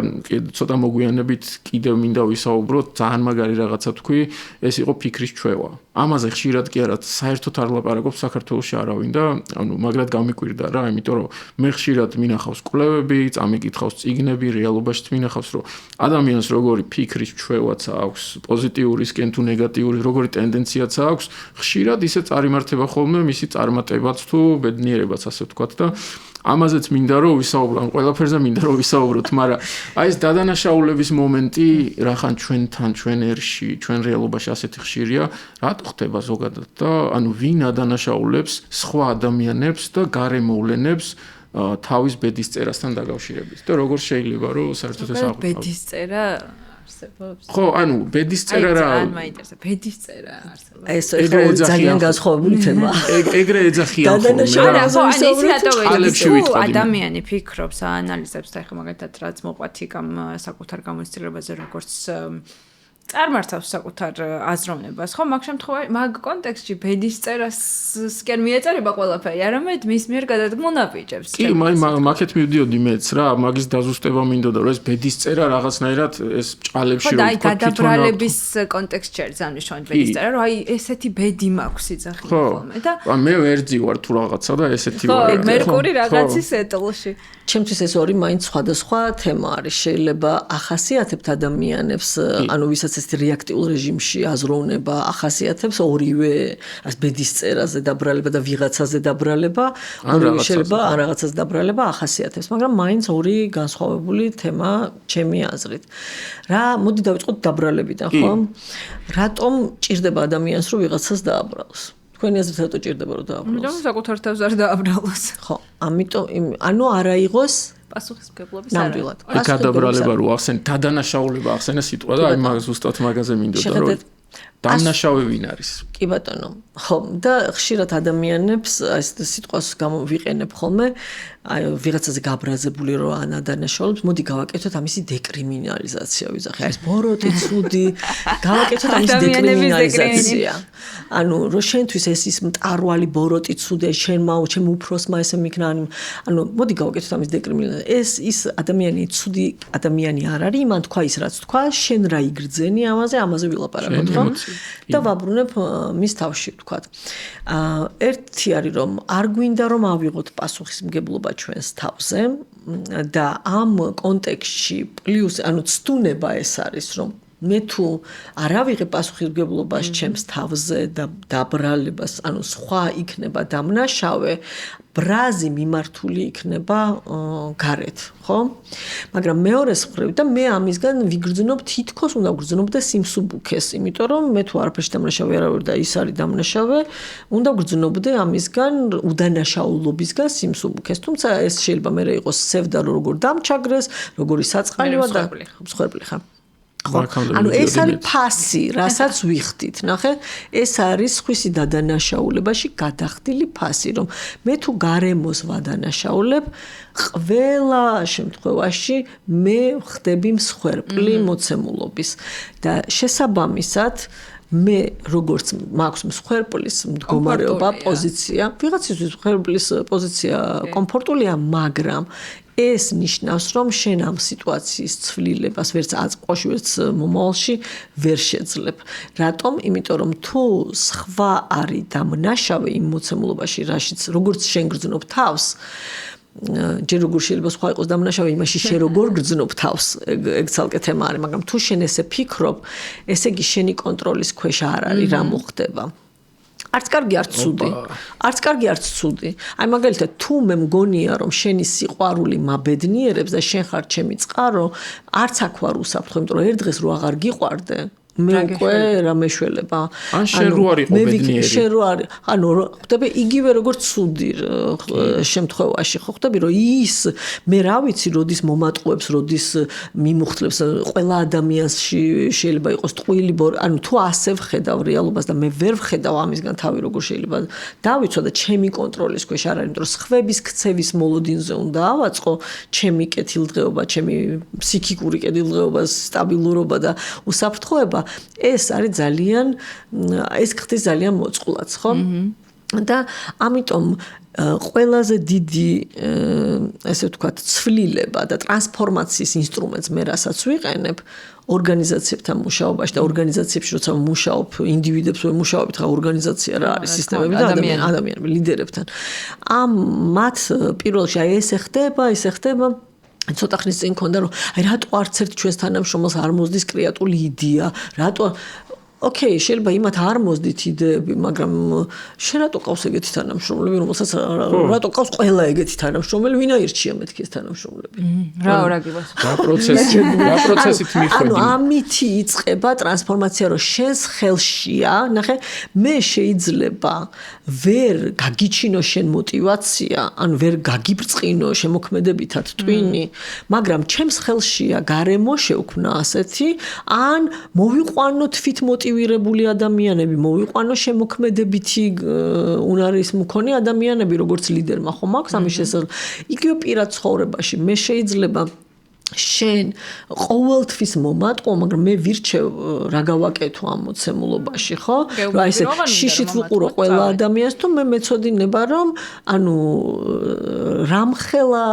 S2: ცოტა მოგვიანებით კიდევ მინდა ვისაუბროთ, ძალიან მაგარი რაღაცა თქვი, ეს იყო ფიქრის ჩვევა. ამაზე ხშირად კი არა საერთოდ არ ლაპარაკობს საქართველოში არავინ და ანუ მაგრად გამიკვირდა რა, იმიტომ რომ მე ხშირად მინახავს კვლევები, წამიკითხავს წიგნები, რეალობაშიც მინახავს, რომ ადამიანს როგორი ფიქრის ჩვევაც აქვს, პოზიტიურისკენ თუ ნეგატიური, როგორი ტენდენციაც აქვს, ხშირად ისე წარიმართება ხოლმე მისი წარმატებაც თუ ბედნიერებაც, ასე ვთქვათ და ამაზეც მინდა რომ ვისაუბრო, ან ყველაფერზე მინდა რომ ვისაუბროთ, მაგრამ აი ეს დადანაშაულების მომენტი რახან ჩვენთან, ჩვენ ერში, ჩვენ რეალობაში ასეთი ხშირია, რატო ხდება ზოგადად და ანუ ვინ ადანაშაულებს სხვა ადამიანებს და გარემოვლენებს თავის ბედისწერასთან დაკავშირებით და როგორ შეიძლება რომ საერთოდ ეს აღვნიშნოს ბედისწერა არსებობს. ხო, ანუ ბედისწერა რა.
S1: ან მაინტერესებს ბედისწერა არსებობს.
S3: ეს ძალიან განსხვავებული თემა.
S2: ეგრე ეძახიან
S1: ხოლმე. არა, ხო, ან ის რატო ადამიანი ფიქრობს, აანალიზებს და ეხლა მაგალითად რაც მოყვათიკამ საკუთარ გამოცდილებაზე როგორც წარმართავს საკუთარ აზროვნებას, ხო, მაგ შემთხვევაში, მაგ კონტექსტში ბედისწერასკენ მიეწერება ყველაფერი, არამედ მის მიერ გადადგმუნაპიჭებს.
S2: კი, მაგეთ მივდიოდი მეც რა, მაგის დაზუსტება მინდოდა, რომ ეს ბედისწერა რაღაცნაირად ეს ჭალებში
S1: რო თქვა, გადაბრალების კონტექსტში არის ამნიშნული ბედისწერა, რომ აი ესეთი ბედი მაქვს იძახი ხოლმე და
S2: მე ვერძი ვარ თუ რაღაცა და ესეთი
S1: ვარ. ხო, მერკური რაღაცის ეტლში.
S3: ჩემთვის ეს ორი მაინც სხვადასხვა თემა არის. შეიძლება ახასიათებთ ადამიანებს, ანუ ვისაც ეს რეაქტიულ რეჟიმში აზროვნება ახასიათებს ორივე ას ბედისწერაზე დაბრალება და ვიღაცაზე დაბრალება, ორივე შეიძლება ან რაღაცაზე დაბრალება ახასიათებს, მაგრამ მაინც ორი განსხვავებული თემა ჩემი აზრით. რა, მოდი დავიწყოთ დაბრალებიდან, ხო? რატომ ჭირდება ადამიანს რომ ვიღაცას დააბრალოს? თქვენი აზრით რატო ჭირდება რომ დააბრალოს?
S1: იმიტომ საკუთარ თავს არ დააბრალოს.
S3: ხო, ამიტომ ანუ არა იყოს
S1: პასუხისმგებლობის
S3: ნამდვილად.
S2: აი გადაბრალება რო ახსენ, დადანაშაულება ახსენა სიტყვა და აი ზუსტად მაგაზე მინდოდა რომ დამნაშავე ვინ არის?
S3: კი ბატონო. ხო, და ხშირად ადამიანებს ეს სიტყვას ვიყენებ ხოლმე, აი ვიღაცაზე გაბრაზებული რო ანადანაშაულებს, მოდი გავაკეთოთ ამისი დეკრიმინალიზაცია ვიზახე. აი ეს ბოროტი ცუდი, გავაკეთოთ ამისი დეკრიმინალიზაცია. ანუ რო შენთვის ეს ის მტარვალი ბოროტი ცუდი, შენმა უფროსმა ესე მიქნა, ანუ მოდი გავაკეთოთ ამის დეკრიმინალიზაცია. ეს ის ადამიანი ცუდი ადამიანი არ არის, იმან თქვა ის რაც თქვა, შენ რა იგრძენი ამაზე ვილაპარაკოთ, ხო? და ვაბრუნებ მის თავში ვთქვათ. ერთი არის რომ არ გვინდა რომ ავიღოთ პასუხისმგებლობა ჩვენს თავზე და ამ კონტექსტში პლუს ანუ ცდუნება ეს არის რომ მე თუ არ ავიღე პასუხისმგებლობას ჩემს თავზე და დაბრალებას, ანუ სხვა იქნება დამნაშავე, ბრაზი მიმართული იქნება გარეთ, ხო? მაგრამ მეორეს მხრივ და მე ამისგან ვიგრძნობ თითქოს უნდა ვგრძნობდე სიმსუბუქეს, იმიტომ რომ მე თუ არაფერში დამნაშავე არ ვარ და ის არის დამნაშავე, უნდა ვგრძნობდე ამისგან უდანაშაულობისგან სიმსუბუქეს. თუმცა ეს შეიძლება მე იყოს სევდა როგორ დამჩაგრეს, როგორი საწყალია და მსხვერპლი ხარ. ანუ ეს არის ფასი, რასაც ვიხდით, ნახე, ეს არის სხვისი დადანაშაულებაში გადახდილი ფასი, რომ მე თუ გარემოს ვადანაშაულებ, ყველა შემთხვევაში მე ხდები მსხვერპლი მოცემულობის და შესაბამისად მე როგორც მაქვს მსხვერპლის მდგომარეობა, პოზიცია, ვიღაცისთვის მსხვერპლის პოზიცია კომფორტულია, მაგრამ ეს ნიშნავს, რომ შენ ამ სიტუაციის ცვლილებას ვერც აწყოში, ვერც მომავალში ვერ შეძლებ. რატომ? იმიტომ რომ თუ სხვა არის დამნაშავე იმ მოცემულობაში, რაშიც როგორც შენ გრძნობ თავს, ჯერ როგორ შეიძლება სხვა იყოს დამნაშავე, იმაში შენ როგორ გრძნობ თავს, ეგ ცალკე თემა არის, მაგრამ თუ შენ ესე ფიქრობ, ესე იგი შენი კონტროლის ქვეშ არ არის რა მოხდება. არც კარგი არც ცუდი. არც კარგი არც ცუდი. აი მაგალითად თუ მე მგონია რომ შენი სიყვარული მაბედნიერებს და შენ ხარ ჩემი წყარო, არც აქ ვარ უსაფრთხო, იმიტომ რომ ერთ დღეს რო აღარ გიყვარდე, მე უკვე რა მეშველება.
S2: ან შენ რო არ იყო ბედნიერი.
S3: შენ რო არის, ანუ ხდები იგივე როგორც ცუდი შემთხვევაში, ხო ხდები რომ ის მე რა ვიცი, როდის მომატყუებს, როდის მიმუხტლებს, ყველა ადამიანში შეიძლება იყოს ტყუილი, ანუ თუ ასე ვხედავ რეალობას და მე ვერ ვხედავ ამისგან თავი როგორ შეიძლება დავიცვა და ჩემი კონტროლის ქვეშ არ არის, იმიტომ რომ სხვების ქცევის მოლოდინზე უნდა ავაწყო ჩემი კეთილდღეობა, ჩემი ფსიქიკური კეთილდღეობა, სტაბილურობა და უსაფრთხოება. ეს არის ძალიან ეს ხდება ძალიან მოწყვლად, ხო? და ამიტომ ყველაზე დიდი ესე ვთქვათ ცვლილება და ტრანსფორმაციის ინსტრუმენტს მე რასაც ვიყენებ ორგანიზაციებთან მუშაობაში და ორგანიზაციებში როცა მუშაობ ინდივიდებს ვერ მუშაობთ ხა ორგანიზაცია რა არის სისტემები და ადამიანები ლიდერებთან ამ მათ პირველში აი ესე ხდება ცოტა ხნის წინ მქონდა რომ აი რატო არც ერთ ჩვენს თანამშრომელს არ მოსდის კრეატიული იდეა რატო ოკეი, შეიძლება იმათ არ მოსდით იდეები, მაგრამ შენ რატო ყავს ეგეთი თანამშრომლები, რომელსაც რატო ყავს ყველა ეგეთი თანამშრომელი, ვინ აირჩია მეთქი ეს თანამშრომლები?
S1: რა გიბას.
S2: რა პროცესით მიხვედი?
S3: ანუ ამითი იწყება ტრანსფორმაცია, რომ შენს ხელშია, ნახე, მე შეიძლება ვერ გაგიჩინო შენ мотиваცია, ან ვერ გაგიბრწყინო შემოქმედებითად ტვინი, მაგრამ ჩემს ხელშია გარემო შევქმნა ასეთი, ან მოვიყვანო თვით მოტივირებული ადამიანები, მოვიყვანო შემოქმედებითი უნარის მქონე ადამიანები, როგორც ლიდერმა ხომ აქვს ამის შესაძლებლობა. იგივე პირად ცხოვრებაში მე შეიძლება შენ ყოველთვის მომატყო, მაგრამ მე ვირჩევ რა გავაკეთო ამ მოცემულობაში, ხო? რა ესე შიშით ვუყურო ყველა ადამიანს, თუ მე მეწოდინება რომ ანუ რამხელა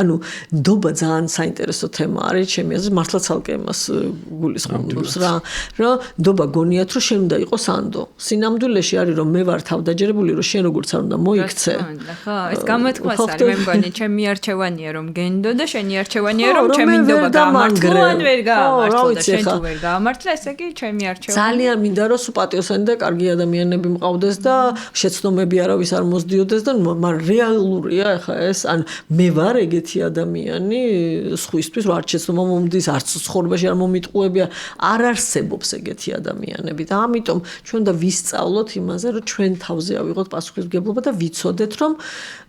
S3: ანუ ნდობა ძალიან საინტერესო თემა არის, ჩემი აზრით, მართლა ცალკე იმას გულისხმობს რა, რომ ნდობა გონიათ რომ შენ უნდა იყოს ანდო. სინამდვილეში არის რომ მე ვარ თავდაჯერებული, რომ შენ როგორც არ უნდა მოიქცე.
S1: ხო, ეს გამოთქვას არის, მე მგონი, ჩემი არჩევანია რომ გენდო და შენი არჩევანია რომ ჩემი ნდობა გამართლა ან ვერ გაამართლა და
S3: ვიცი,
S1: შენ
S3: ხა.
S1: თუ ვერ გაამართლა, ესე იგი ჩემი არჩევანი.
S3: ძალიან მინდა რომ სუპატიოსანი და კარგი ადამიანები მყავდეს და შეცდომები არავის არ მოსდიოდეს და მაგრამ რეალურია ხა ეს ან მე ვარ ეგეთი ადამიანი სხვისთვის რომ არც შეცდომა მომდის არც ცხოვრებაში არ მომიტყუებია არ არსებობს ეგეთი ადამიანები და ამიტომ ჩვენ და ვისწავლოთ იმაზე რომ ჩვენ თავზე ავიღოთ პასუხისმგებლობა და ვიცოდეთ რომ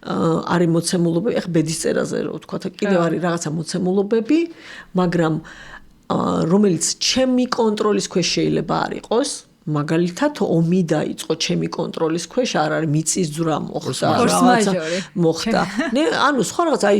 S3: არის მოცემულობები ეხ ბედისწერაზე რო ვთქვა კიდევ არის რაღაცა მოცემულობები მაგრამ რომელიც ჩემი კონტროლის ქვეშ შეიძლება არ იყოს მაგალითად ომი დაიწყო ჩემი კონტროლის ქვეშ არ არის მიწის ძვრა მოხდა
S1: რაღაცა
S3: მოხდა ანუ სხვა რაღაც აი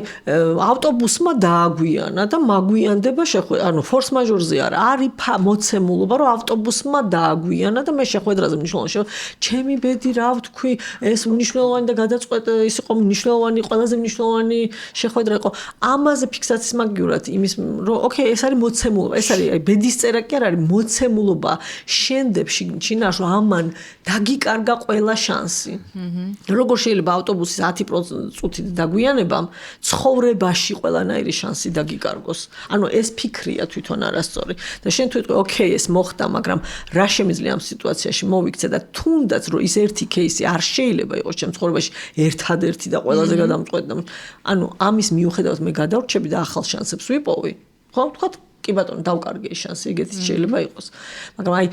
S3: ავტობუსმა დააგვიანა და მაგვიანდება ანუ ფორს მაჟორზე არის მოცემულობა რომ ავტობუსმა დააგვიანა და მე შეხვედრაზე მნიშვნელოვანი ჩემი ბედი რა ვთქვი ეს მნიშვნელოვანი და გადაწყვეტ ის იყო მნიშვნელოვანი ყველაზე მნიშვნელოვანი შეხვედრა იყო ამაზე ფიქსაციის მაგივრად იმის რომ ოკეი ეს არის მოცემულობა ეს არის აი ბედის წერა კი არ არის მოცემულობა შენდებში ჩინაშო ამან დაგიკარგა ყველა შანსი. როგორ შეიძლება ავტობუსის 10% წუთით დაგვიანებამ ცხოვრებაში ყველანაირი შანსი დაგიკარგოს. ანუ ეს ფიქრია თვითონ არასწორი. და შენ თუ იტყვი, ოკეი, ეს მოხდა, მაგრამ რა შემიძლია ამ სიტუაციაში მოვიქცე და თუნდაც რომ ის ერთი кейსი არ შეიძლება იყოს ჩემ ცხოვრებაში ერთადერთი და ყველაზე გადამწყვეტი. ანუ ამის მიუხედავად მე გადავრჩები და ახალ შანსებს ვიპოვი. ხო, თქვა კი ბატონო, დავკარგე ეს შანსი, ეგეთი შეიძლება იყოს. მაგრამ აი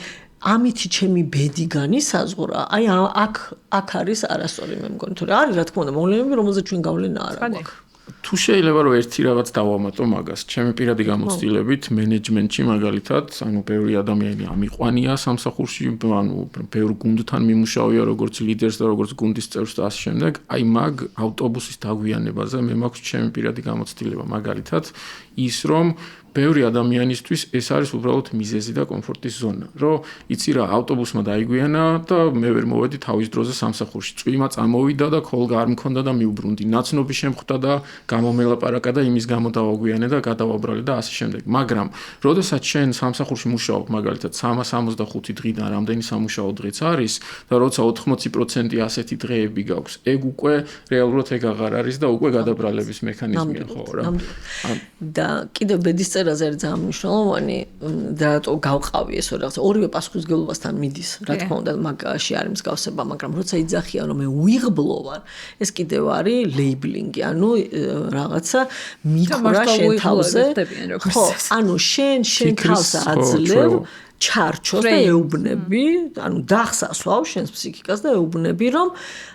S3: ამითი ჩემი ბედი განისაზღვრა, აი აქ არის არასწორი მე მგონი, თორე არის რა თქმა უნდა მოვლენები, რომელზეც ჩვენ გავლენა არ აქვს.
S2: თუ შეიძლება რომ ერთი რაღაც დავამატო მაგას, ჩემი პირადი გამოცდილებით მენეჯმენტში მაგალითად, ანუ ბევრი ადამიანი ამიყვანია სამსახურში, ანუ ბევრ გუნდთან მიმუშავია როგორც ლიდერს და როგორც გუნდის წევრს და ასე შემდეგ. აი მაგ ავტობუსის დაგვიანებაზე მე მაქვს ჩემი პირადი გამოცდილება მაგალითად ის რომ ბევრი ადამიანისთვის ეს არის უბრალოდ მიზეზი და კომფორტის ზონა, რომ იცი რა, ავტობუსმა დაიგვიანა და მე ვერ მოვედი თავის დროზე სამსახურში. წვიმა წამოვიდა და ქოლგა არ მქონდა და მიუბრუნდი. ნაცნობი შემხვდა და გამომელაპარაკა და იმის გამო დავაგვიანე და გადავაბრალე და ასე შემდეგ. მაგრამ, როდესაც შენ სამსახურში მუშაობ, მაგალითად 365 დღიდან რამდენი სამუშაო დღეც არის და როცა 80% ასეთი დღეები გაქვს, ეგ უკვე რეალურად ეგ აღარ არის და უკვე გადაბრალების მექანიზმია, ხო რა.
S3: და კიდევ ბედის წერაზე არის ძალიან მნიშვნელოვანი და რატო გავყავი ეს რაღაცა ორივე პასუხისმგებლობასთან მიდის რა თქმა უნდა მაგაში არის მსგავსება მაგრამ როცა იძახია რომ მე უიღბლო ვარ ეს კიდევ არის ლეიბლინგი ანუ რაღაცა მიკვრა შენ თავზე ხო ანუ შენ თავს აძლევ ჩარჩოს და ეუბნები ანუ დახსასვავ შენს ფსიქიკას და ეუბნები რომ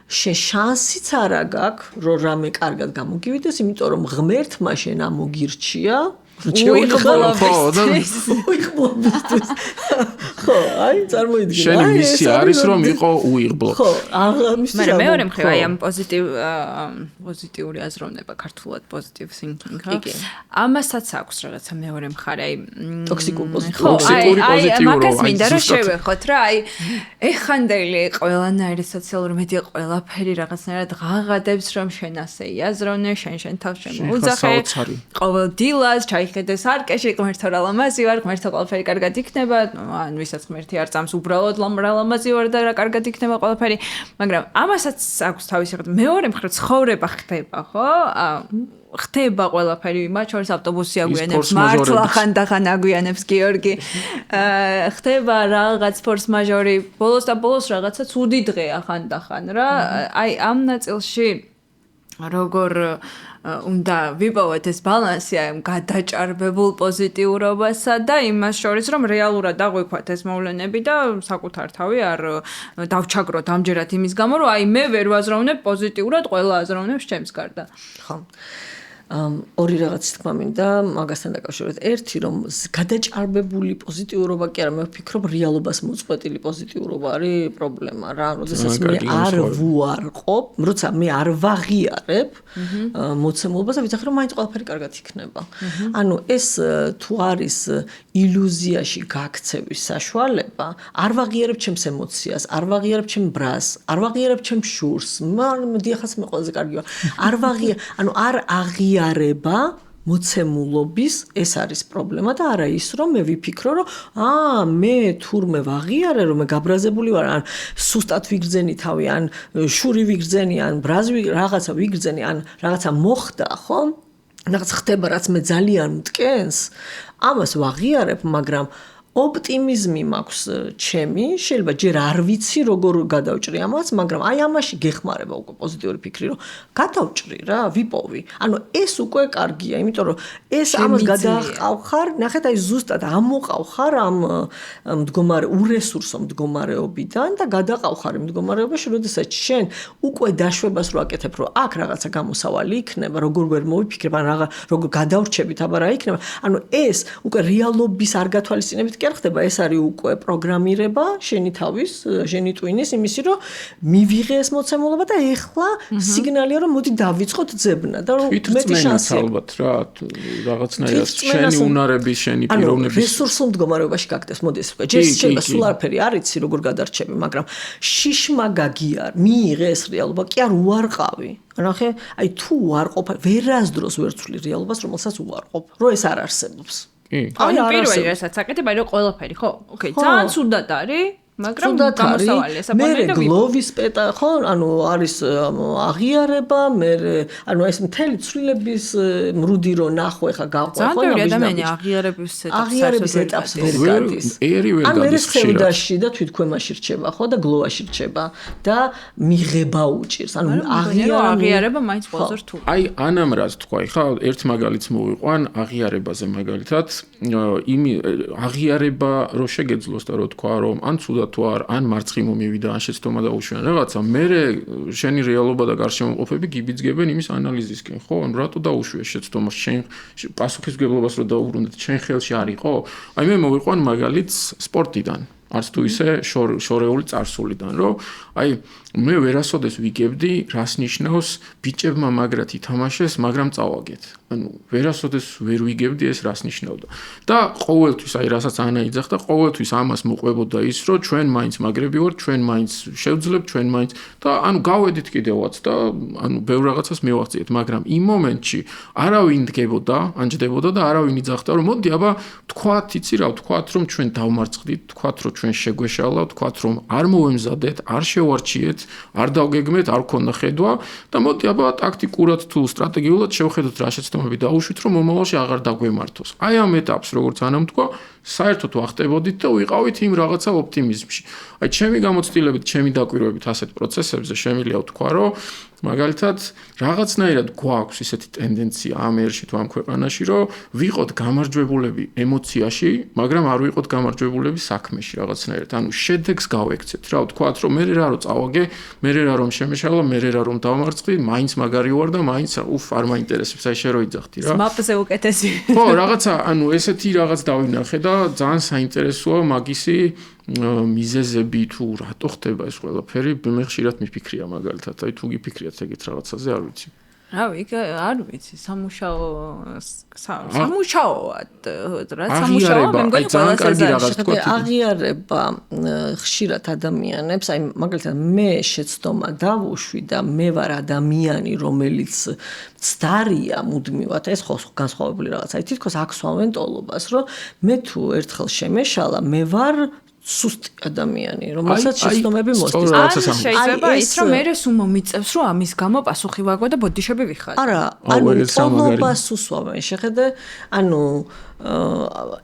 S3: შენ შანსიც არ აქვს რომ რამე კარგად გამოგივიდეს იმიტომ რომ ღმერთმა შენ ამოგირჩია
S1: უიღბლობისთვის
S3: ხო აი წარმოიდგინე
S2: შენი მისი არის რომ იყო უიღბლო
S3: ხო ამისთვის
S1: მაგრამ მეორე მხრივ აი ამ პოზიტიური აზროვნება ქართულად positive thinking ხო ამასაც აქვს რაღაცა მეორე მხარე აი
S3: ტოქსიკური
S2: პოზიტიური
S1: მაგას მინდა რომ შევეხოთ რა აი ეხანდელი ყველანაირი სოციალური მედია ყველაფერი რაღაცნაირად ღაღადებს რომ შენ ასე იაზროვნე შენ თავს შემოუძახე ყოველ დილას ხედეს არკეში ღმერთო რა ლამაზი ვარ ღმერთო ყველაფერი კარგად იქნება ან ვისაც ღმერთი არ წამს უბრალოდ რა ლამაზი ვარ და რა კარგად იქნება ყველაფერი მაგრამ ამასაც აქვს თავისი მეორე მხრივ ცხოვრება ხდება ხო ხდება ყველაფერი მათ შორის ავტობუსი აგვიანებს მართლა ხანდახან აგვიანებს გიორგი ხდება რაღაც ფორს მაჟორი ბოლოს და ბოლოს რაღაცა ცუდი დღეა ხანდახან რა აი ამ ნაწილში როგორ უნდა ვიპოვოთ ეს ბალანსი აი გადაჭარბებულ პოზიტიურობასა და იმას შორის რომ რეალურად დაგვიქვათ ეს მოვლენები და საკუთარ თავი არ დავჩაგროთ ამჯერად იმის გამო რომ აი მე ვერ ვაზროვნებ პოზიტიურად ყველა აზროვნებს ჩემს გარდა
S3: ხო ორი რაღაცის თქმა მინდა მაგასთან დაკავშირებით. ერთი რომ გადაჭარბებული პოზიტიურობა კი არა, მე ვფიქრობ რეალობას მოწყვეტილი პოზიტიურობა არის პრობლემა რა. როდესაც მე არ ვუარყოფ, როცა მე არ ვაღიარებ მოცემულობას და ვიცახი რომ მაინც ყველაფერი კარგად იქნება. ანუ ეს თუ არის ილუზიაში გაქცევის საშუალება, არ ვაღიარებ ჩემს ემოციას, არ ვაღიარებ ჩემ ბრას, არ ვაღიარებ ჩემ შურს. მდიახაც მე ყველაზე კარგი ვარ. არ ვაღიარებ, ანუ არ აღიარება მოცემულობის ეს არის პრობლემა და არა ის რომ მე ვიფიქრო რომ მე თურმე ვაღიარე რომ მე გაბრაზებული ვარ ან სუსტად ვიგრძენი თავი ან შური ვიგრძენი ან ბრაზი რაღაცა ვიგრძენი ან რაღაცა მოხდა ხო რაღაც ხდება, რაც მე ძალიან მტკენს, ამას ვაღიარებ, მაგრამ ოპტიმიზმი მაქვს ჩემი, შეიძლება ჯერ არ ვიცი როგორ გადავჭრი ამას, მაგრამ აი ამაში გეხმარება უკვე პოზიტიური ფიქრი, რომ გადავჭრი რა, ვიპოვი. ანუ ეს უკვე კარგია, იმიტომ რომ ეს ამას გადააყავხარ, ნახეთ აი ზუსტად ამოყავხარ ამ ურესურსო მდგომარეობიდან და გადაყავხარ იმ მდგომარეობაში, როდესაც შენ უკვე დაშვებას რო აკეთებ, რომ აქ რაღაცა გამოსავალი იქნება, როგორ ვერ მოვიფიქრებ, ან როგორ გადავრჩებით, აბა რა იქნება. ანუ ეს უკვე რეალობის არ გათვალისწინებით კი არ ხდება, ეს არის უკვე პროგრამირება შენი თავის, შენი ტვინის იმისი, რომ მივიღე ეს მოცემულობა და ეხლა სიგნალია, რომ მოდი დავიწყოთ ძებნა და რომ მეტი შანსი
S2: ალბათ რა, რაღაცნაირად შენი უნარების, შენი პიროვნების
S3: რესურსულ მდგომარეობაში გაგდეს, მოდი ეს ვთქვა. ჯერ შეიძლება სულ არაფერი არ იცი, როგორ გადარჩები, მაგრამ შიშმა გაგიარ, მიიღე ეს რეალობა, კი არ უარყავი. ნახე, აი თუ უარყოფ, ვერასდროს ვერ ვცვლი რეალობას, რომელსაც უარყოფ, რომ ეს არ არსებობს.
S1: აი პირველი რასაც აკეთებ, აი რომ ყველაფერი, ხო? ოკეი, ძალიან ცუდად არის, მაგრამ გამოსავალია საფრთხე და
S3: გლოვის პეტა, ხო? ანუ არის აღიარება, მე ანუ ეს მთელი ცვლილების მრუდი რო ნახო, ხა გაყვე, ხო?
S1: ძალიან ადამიანი აღიარების
S3: ეტაპს ვერ გადის. ან მე სევდაში და თვითქვემაში რჩება, ხო? და გლოვაში რჩება და მიღება უჭირს. ანუ
S1: აღიარება მაინც ყველაზე რთული.
S2: აი ანამ რაც თქვა, ხა ერთ მაგალითს მოვიყვან აღიარებაზე მაგალითად, აღიარება რო შეგეძლოს და რო თქვა, რომ ან ცუდად თუ არ ან მარცხიმო მივიდა ან შეცდომა დაუშვიან რაღაცა მე შენი რეალობა და გარშემოყოფები გიბიძგებენ იმის ანალიზისკენ ხო ან რატო დაუშვია შეცდომას შენ პასუხისმგებლობას რო დაუბრუნდეთ შენ ხელში არის ხო აი მე მოვიყვან მაგალითს სპორტიდან არც თუ ისე შორეული წარსულიდან რომ აი მე ვერასოდეს ვიგებდი რას ნიშნავს ბიჭებმა მაგრად ითამაშეს მაგრამ წავაგეთ ანუ ვერასოდეს ვერ ვიგებდი ეს რას ნიშნავდა და ყოველთვის აი რასაც ანა იძახდა ყოველთვის ამას მოყვებოდა ის რომ ჩვენ მაინც მაგრები ვართ ჩვენ მაინც შევძლებთ ჩვენ მაინც და ანუ გავედით კიდევაც და ანუ ბევრ რაღაცას მივაღწიეთ მაგრამ იმ მომენტში არავინ დგებოდა ანჯდებოდა და არავინ იძახდა რომ მოდი აბა თქვათ იცი რა თქვათ რომ ჩვენ დავმარცხდით თქვათ რომ ჩვენ შეგვეშალა თქვათ რომ არ მოვემზადეთ არ შევარჩიეთ არ დავგეგმეთ, არ ქონდა ხედვა და მოდი აბა ტაქტიკურად თუ სტრატეგიულად შევხედოთ რა შეცდომები დაუშვით, რომ მომავალში აღარ დაგვემართოს. აი ამ ეტაპს როგორც ანამ თქვა, საერთოდ ვახტებოდით და ვიყავით იმ რაღაცა ოპტიმიზმში. აი ჩემი გამოცდილებით, ჩემი დაკვირვებით ასეთ პროცესებზე შემიძლია ვთქვა, რომ მაგალითად რაღაცნაირად გვაქვს ისეთი ტენდენცია ამ ერში თუ ამ ქვეყანაში, რომ ვიყოთ გამარჯვებულები ემოციაში, მაგრამ არ ვიყოთ გამარჯვებულები საქმეში რაღაცნაირად. ანუ შედეგს გავექცეთ. რა ვთქვათ, რომ მე რა რომ წავაგე, მე რა რომ შემეშალა, მე რა რომ დავმარცხდი, მაინც მაგარი ვარ და მაინც არ მაინტერესებს, აი შე რო იძახდი რა.
S1: მაპზე უკეთესი.
S2: ხო, რაღაცა, ანუ ესეთი რაღაც დავინახე და ძალიან საინტერესოა მაგისი მიზეზები თუ რატო ხდება ეს ყველაფერი, მე ხშირად მიფიქრია მაგალითად, აი თუ გიფიქრიათ ეგეთ რაღაცაზე, არ ვიცი.
S1: რავი, არ ვიცი, სამუშაოად, რაც სამუშაო, მე მგონი
S2: ყველასაზე
S3: აღიარება ხშირად ადამიანებს, აი მაგალითად მე შეცდომა დავუშვი და მე ვარ ადამიანი, რომელიც მცდარია მუდმივად, ეს ხო განსხვავებული რაღაცა, აი თითქოს აქსვავენ ტოლობას, რომ მე თუ ერთხელ შემეშალა, მე ვარ სუსტი ადამიანი, რომელსაც შეცდომები მოსდის.
S1: ან შეიძლება ის რომ მე სულ მომიწევს, რომ ამის გამო პასუხი ვაგო და ბოდიშები ვიხადე.
S3: არა, ანუ ტოლობას უსვამენ, შეხედე, ანუ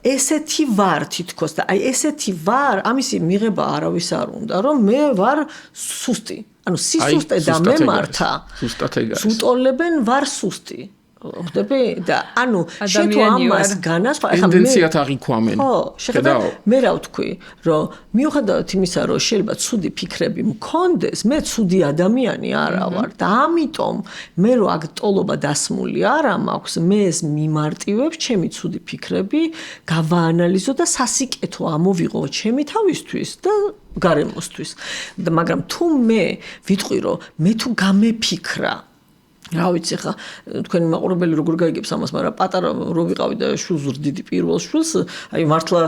S3: ესეთი ვარ თითქოს და აი ესეთი ვარ, ამისი მიღება არავის არ უნდა, რომ მე ვარ სუსტი. ანუ სისუსტე და მემართა.
S2: სუსტად ეგ არის.
S3: სუტოლებენ ვარ სუსტი. ხდები და ანუ შენ თუ ამას განასხვავებ
S2: ახლა ტენდენციად აღიქვამენ
S3: ხო შეხედა მე რა ვთქვი რომ მიუხედავად იმისა რომ შეიძლება ცუდი ფიქრები მქონდეს მე ცუდი ადამიანი არა ვარ და ამიტომ მე რო აქ ტოლობა დასმული არა მაქვს მე ეს მიმარტივებ ჩემი ცუდი ფიქრები გავაანალიზო და სასიკეთო ამოვიღო ჩემი თავისთვის და გარემოსთვის და მაგრამ თუ მე ვიტყვი რომ მე თუ გამეფიქრა რა ვიცი ხა თქვენი მაყურებელი როგორ გაიგებს ამას მაგრამ პატარა რო ვიყავი და შულს ვრდიდი პირველ შულს აი მართლა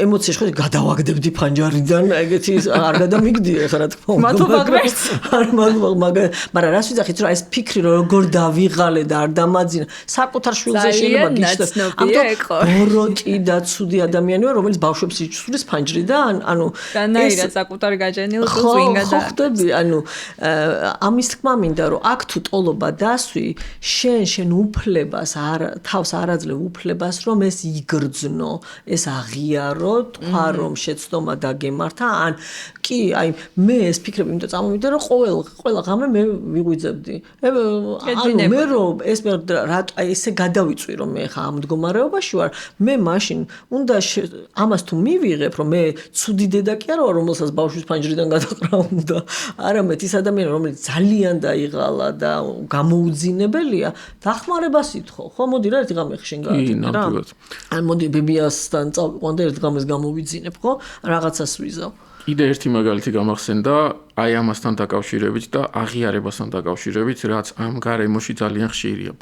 S3: ემოციაში ხო გადავაგდებდი ფანჯარიდან ეგეთი არ გადამიგდია ხა რა თქმა უნდა მაგრამ რას ვიძახით რომ ეს ფიქრი როგორ დავიღალე და არ დამაძინა საკუთარ შულზე შეიძლება გიჩნდეს ამიტომ ბოროტი და ცუდი ადამიანი ვარ რომელიც ბავშვებს იცვლის ფანჯრიდან ანუ
S1: განაირად საკუთარ გაჯენილ შულს ვინ გადა
S3: ხო ხდები ანუ ამის თქმა მინდა რომ აქ აქ თუ ტოლობა დასვი, შენ უფლებას თავს არ აძლევ უფლებას, რომ ეს იგრძნო, ეს აღიარო, თქვა რომ შეცდომა დაგემართა, ან კი, აი მე ეს ფიქრები იმიტომ წამოვიდა, რომ ყველა ღამე მე ვიღვიძებდი. ანუ მე რომ ეს აი ესე გადავიწვი, რომ მე ხა ამ მდგომარეობაში ვარ, მე მაშინ უნდა ამას თუ მივიღებ, რომ მე ცუდი დედა კი არა ვარ, რომელსაც ბავშვის ფანჯრიდან გადაყრა უნდა, არამედ ის ადამიანი, რომელიც ძალიან დაიღალა და გამოუძინებელია, დახმარებას ითხოვ. ხო, მოდი რა ერთი ღამე შენ გააკეთე რა. ან მოდი ბებიასთან წავიყვან და ერთ ღამეს გამოვიძინებ, ხო? რაღაცას ვიზავ.
S2: კიდე ერთი მაგალითი გამახსენდა, აი ამასთან დაკავშირებით და აღიარებასთან დაკავშირებით, რაც ამ გარემოში ძალიან ხშირია.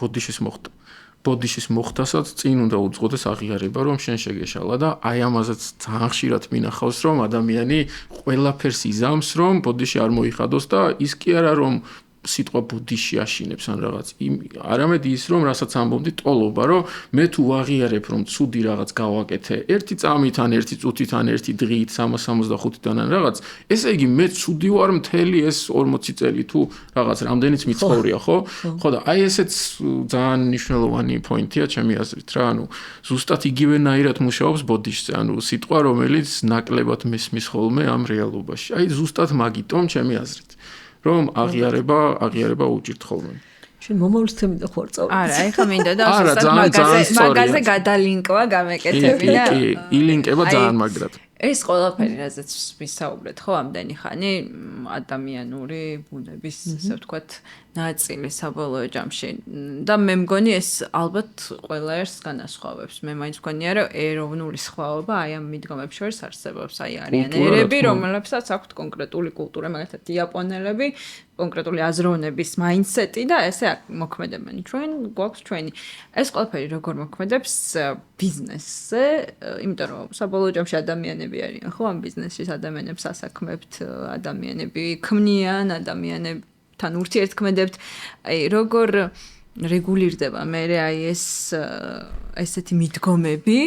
S2: ბოდიშის მოხდასაც წინ უნდა უძღოდეს აღიარება, რომ შენ შეგეშალა და აი ამაზეც ძალიან ხშირად მინახავს, რომ ადამიანი ყველაფერს იზამს, რომ ბოდიში არ მოიხადოს და ის კი არა რომ სიტყვა ბოდიში აშინებს ან რაღაც. არამედ ის რომ რასაც ამბობდი ტოლობა, რომ მე თუ ვაღიარებ რომ ცუდი რაღაც გავაკეთე, ერთი წამით ან ერთი წუთით ან ერთი დღით 365-დან ან რაღაც, ესე იგი მე ცუდი ვარ მთელი ეს 40 წელი თუ რაღაც რამდენიც მიცხოვრია, ხო? ხო და აი ესეც ძალიან მნიშვნელოვანი პოინტია ჩემი აზრით რა, ანუ ზუსტად იგივენაირად მუშაობს ბოდიშზე, ანუ სიტყვა რომელიც ნაკლებად მესმის ხოლმე ამ რეალობაში. აი ზუსტად მაგიტომ ჩემი აზრით. რომ აღიარება უჭირთ ხოლმე.
S3: შენ მომავლის თემი და ხوار წავედი.
S1: არა, ეხლა მინდა და მაგაზე გადალინკვა გამეკეთები და
S2: კი, ილინკება ძალიან მაგრად.
S1: ეს ყველაფერი რაზეც ვისაუბრეთ, ხო, ამდენი ხანი ადამიანური ბუნების, ასე ვთქვათ, ნაწილი საბოლოო ჯამში. და მე მგონი ეს ალბათ ყველა ერთს განასხვავებს. მე მაინც მგონია, რომ ეროვნული სხვაობა აი ამ მიდგომებს შორის არსებობს. აი არიან ერები, რომლებსაც აქვთ კონკრეტული კულტურა, მაგალითად იაპონელები, კონკრეტული აზროვნების მაინდსეტი და ესე მოქმედებენ. ჩვენ გვაქვს ჩვენი. ეს ყველაფერი როგორ მოქმედებს ბიზნესზე, იმიტომ რომ საბოლოო ჯამში ადამიანები არიან, ხო, ამ ბიზნესში ადამიანებს ასაქმებთ, ადამიანები ქმნიან, ადამიანებთან ურთიერთქმედებთ. აი, როგორ რეგულირდება მე აი ესეთი მიდგომები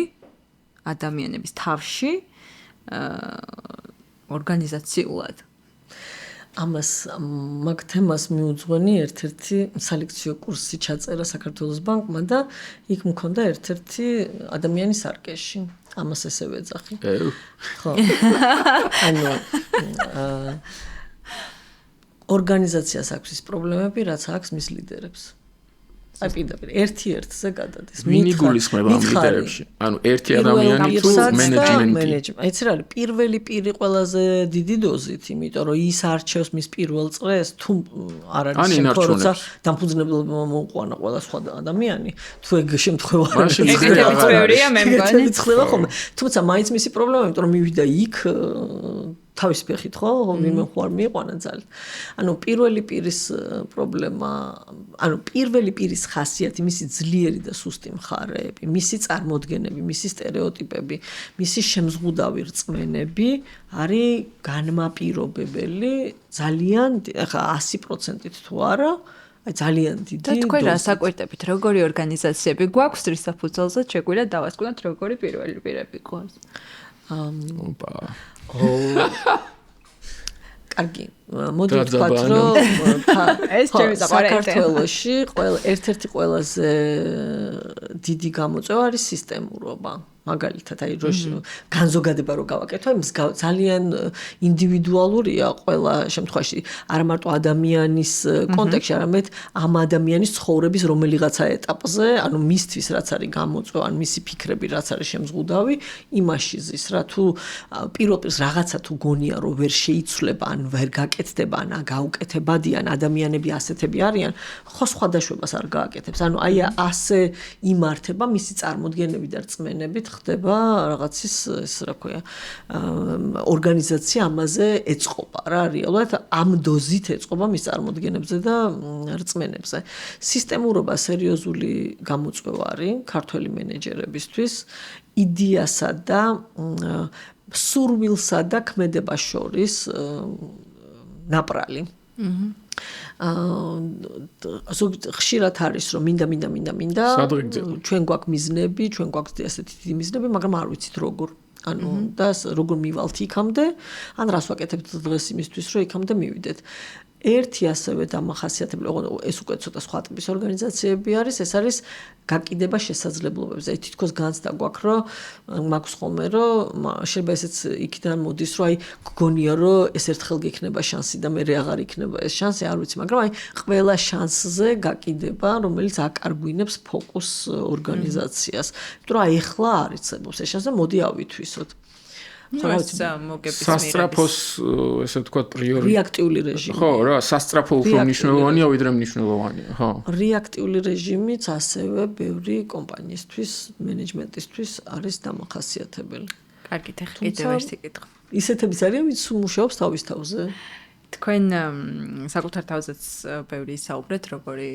S1: ადამიანების თავში ორგანიზაციულად.
S3: ამას მაგ თემას მიუძღვენი ერთ-ერთი სალექციო კურსი ჩაწერა საქართველოს ბანკმა და იქ მქონდა ერთ-ერთი ადამიანის არკეში. ამას ესე ვეძახი. ხო. ანუ ორგანიზაციას აქვს ის პრობლემები, რაც აქვს მის ლიდერებს. აი პირდაპირ ერთ-ერთზე გადადის.
S2: ვინი გულისხმება ამ ლიდერებში? ანუ ერთი ადამიანი თუ მენეჯმენტი?
S3: აიცი რა არის პირველი პირი ყველაზე დიდი დოზით, იმიტომ რომ ის არჩევს მის პირველ წრეს, თუ არ არის შემთხვევა, დამფუძნებელმა მოუყვანა ყველა სხვა ადამიანი, თუ ეგ შემთხვევა არის.
S1: ეგეთებიც ბევრია მე მგონი.
S3: თუმცა მაინც მისი პრობლემა, იმიტომ რომ მივიდა იქ თავის ფეხით, ხო? ვინმე ხوار მიიყვანა ძალით. ანუ პირველი პირის პრობლემა, ანუ პირველი პირის ხასიათი, მისი ძლიერი და სუსტი მხარეები, მისი წარმოდგენები, მისი სტერეოტიპები, მისი შემზღუდავი რწმენები არის განმაპირობებელი ძალიან, ახლა 100%-ით თუ არა, აი ძალიან დიდი.
S1: და თქვენ რა საკვირტებით, როგორი ორგანიზაციები გვაქვს, რის საფუძველზე შეგვიძლია დავასკვნოთ როგორი პირველი პირები გვაქვს? კარგი, მოდი ვთქვათ, რომ ეს ჩემი საყვარელი
S3: საქართველოში ერთ-ერთი ყველაზე დიდი გამოწვევა არის სისტემურობა. მაგალითად, აი განზოგადება რო გავაკეთო, იმის ძალიან ინდივიდუალურია ყველა შემთხვევაში, არა მარტო ადამიანის კონტექსტში, არამედ ამ ადამიანის ცხოვრების რომელიღაცა ეტაპზე, ანუ მისთვის რაც არის გამოწვევა, ან მისი ფიქრები რაც არის შემზღუდავი, იმაში ზის რა, თუ პირობებს რაღაცა თუ გონია რომ ვერ შეიცვლება, ან ვერ გაკეთდება, ან გაუკეთებადია, ან ადამიანები ასეთები არიან, ხო სხვა დაშვებას არ გააკეთებს. ანუ აი ასე იმართება მისი წარმოდგენები და რწმენებით ხდება რაღაცის ეს რა ქვია ორგანიზაცია ამაზე ეწყობა რა რეალურად ამ დოზით ეწყობა მის წარმოდგენებზე და რწმენებზე. სისტემურობა სერიოზული გამოწვევა არის ქართველი მენეჯერებისთვის იდეასა და სურვილსა და ქმედებას შორის ნაპრალი. ხშირად არის რომ მინდა ჩვენ გვაქვს მიზნები, ჩვენ გვაქვს ასეთი დიდი მიზნები, მაგრამ არ ვიცით როგორ. ანუ და როგორ მივალთ იქამდე, ან რას ვაკეთებთ დღეს იმისთვის, რომ იქამდე მივიდეთ. ერთი ასევე დამახასიათებელი, ეს უკვე ცოტა სხვა ტიპის ორგანიზაციები არის, ეს არის გაკიდება შესაძლებლობებზე. თითქოს განცდა გვაქვს, რომ მაქვს ხოლმე, რომ შეიძლება ესეც იქიდან მოდის, რომ გგონია, რომ ეს ერთხელ გიქნება შანსი და მე აღარ იქნება ეს შანსი, არ ვიცი, მაგრამ ყველა შანსზე გაკიდება, რომელიც აკარგვინებს ფოკუს ორგანიზაციას. იმიტომ რომ ეხლა არ იცებობს ეს შანსი, მოდი ავითვისოთ.
S2: სასტრაფოს ესე ვთქვათ
S3: რეაქტიული რეჟიმი.
S2: ხო, რა, სასტრაფო უფრო მნიშვნელოვანია ვიდრე მნიშვნელოვანია, ხო.
S3: რეაქტიული რეჟიმიც ასევე ბევრი კომპანიისთვის, მენეჯმენტისთვის არის დამახასიათებელი.
S1: კარგით, ახლა კიდევ ერთი კითხვა.
S3: ისეთებიც არიან, ვინც მუშაობს თავის თავზე.
S1: თქვენ საკუთარ თავზეც ბევრი საუბრეთ, როგორი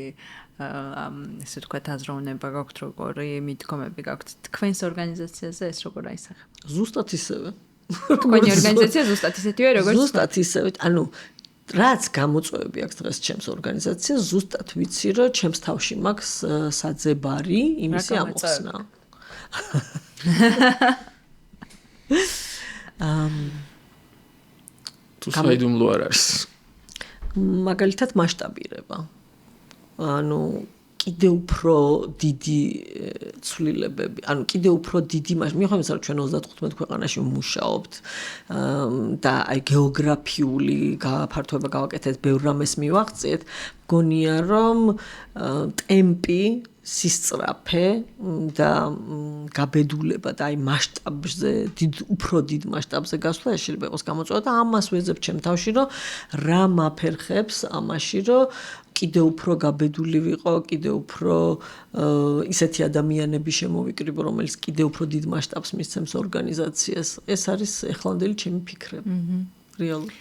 S1: ესე ვთქვათ აზროვნება გაქვთ, როგორი მიდგომები გაქვთ თქვენს ორგანიზაციაზე, ეს როგორ აისახება?
S3: ზუსტად ისევე.
S1: თქვენი ორგანიზაცია ზუსტად ისეთივე, როგორც
S3: ზუსტად ისევე. ანუ რაც გამოწვევები აქვს დღეს ჩემს ორგანიზაციას, ზუსტად ვიცი, რომ ჩემს თავში მაქვს საძებარი იმისი ამოხსნა.
S2: თუ საიდუმლო არ არის.
S3: მაგალითად მასშტაბირება. ანუ კიდე უფრო დიდი ცვლილებები, ანუ კიდე უფრო დიდი მიხედავთ, რომ ჩვენ 35 ქვეყანაში ვმუშაობთ და აი გეოგრაფიული გაფართოება გავაკეთეთ, ბევრ რამეს მივაღწიეთ, მგონია რომ ტემპი სისწრაფე და გაბედულება და აი მასშტაბზე უფრო დიდ მასშტაბზე გასვლა შეიძლება იყოს გამოწვევა და ამას ვეძებ ჩემ თავში რომ რა მაფერხებს ამაში რომ კიდე უფრო გაბედული ვიყო, კიდე უფრო ისეთი ადამიანები შემოვიკრიბო, რომელიც კიდე უფრო დიდ მასშტაბს მისცემს ორგანიზაციას. ეს არის ეხლანდელი ჩემი ფიქრები. რეალურად.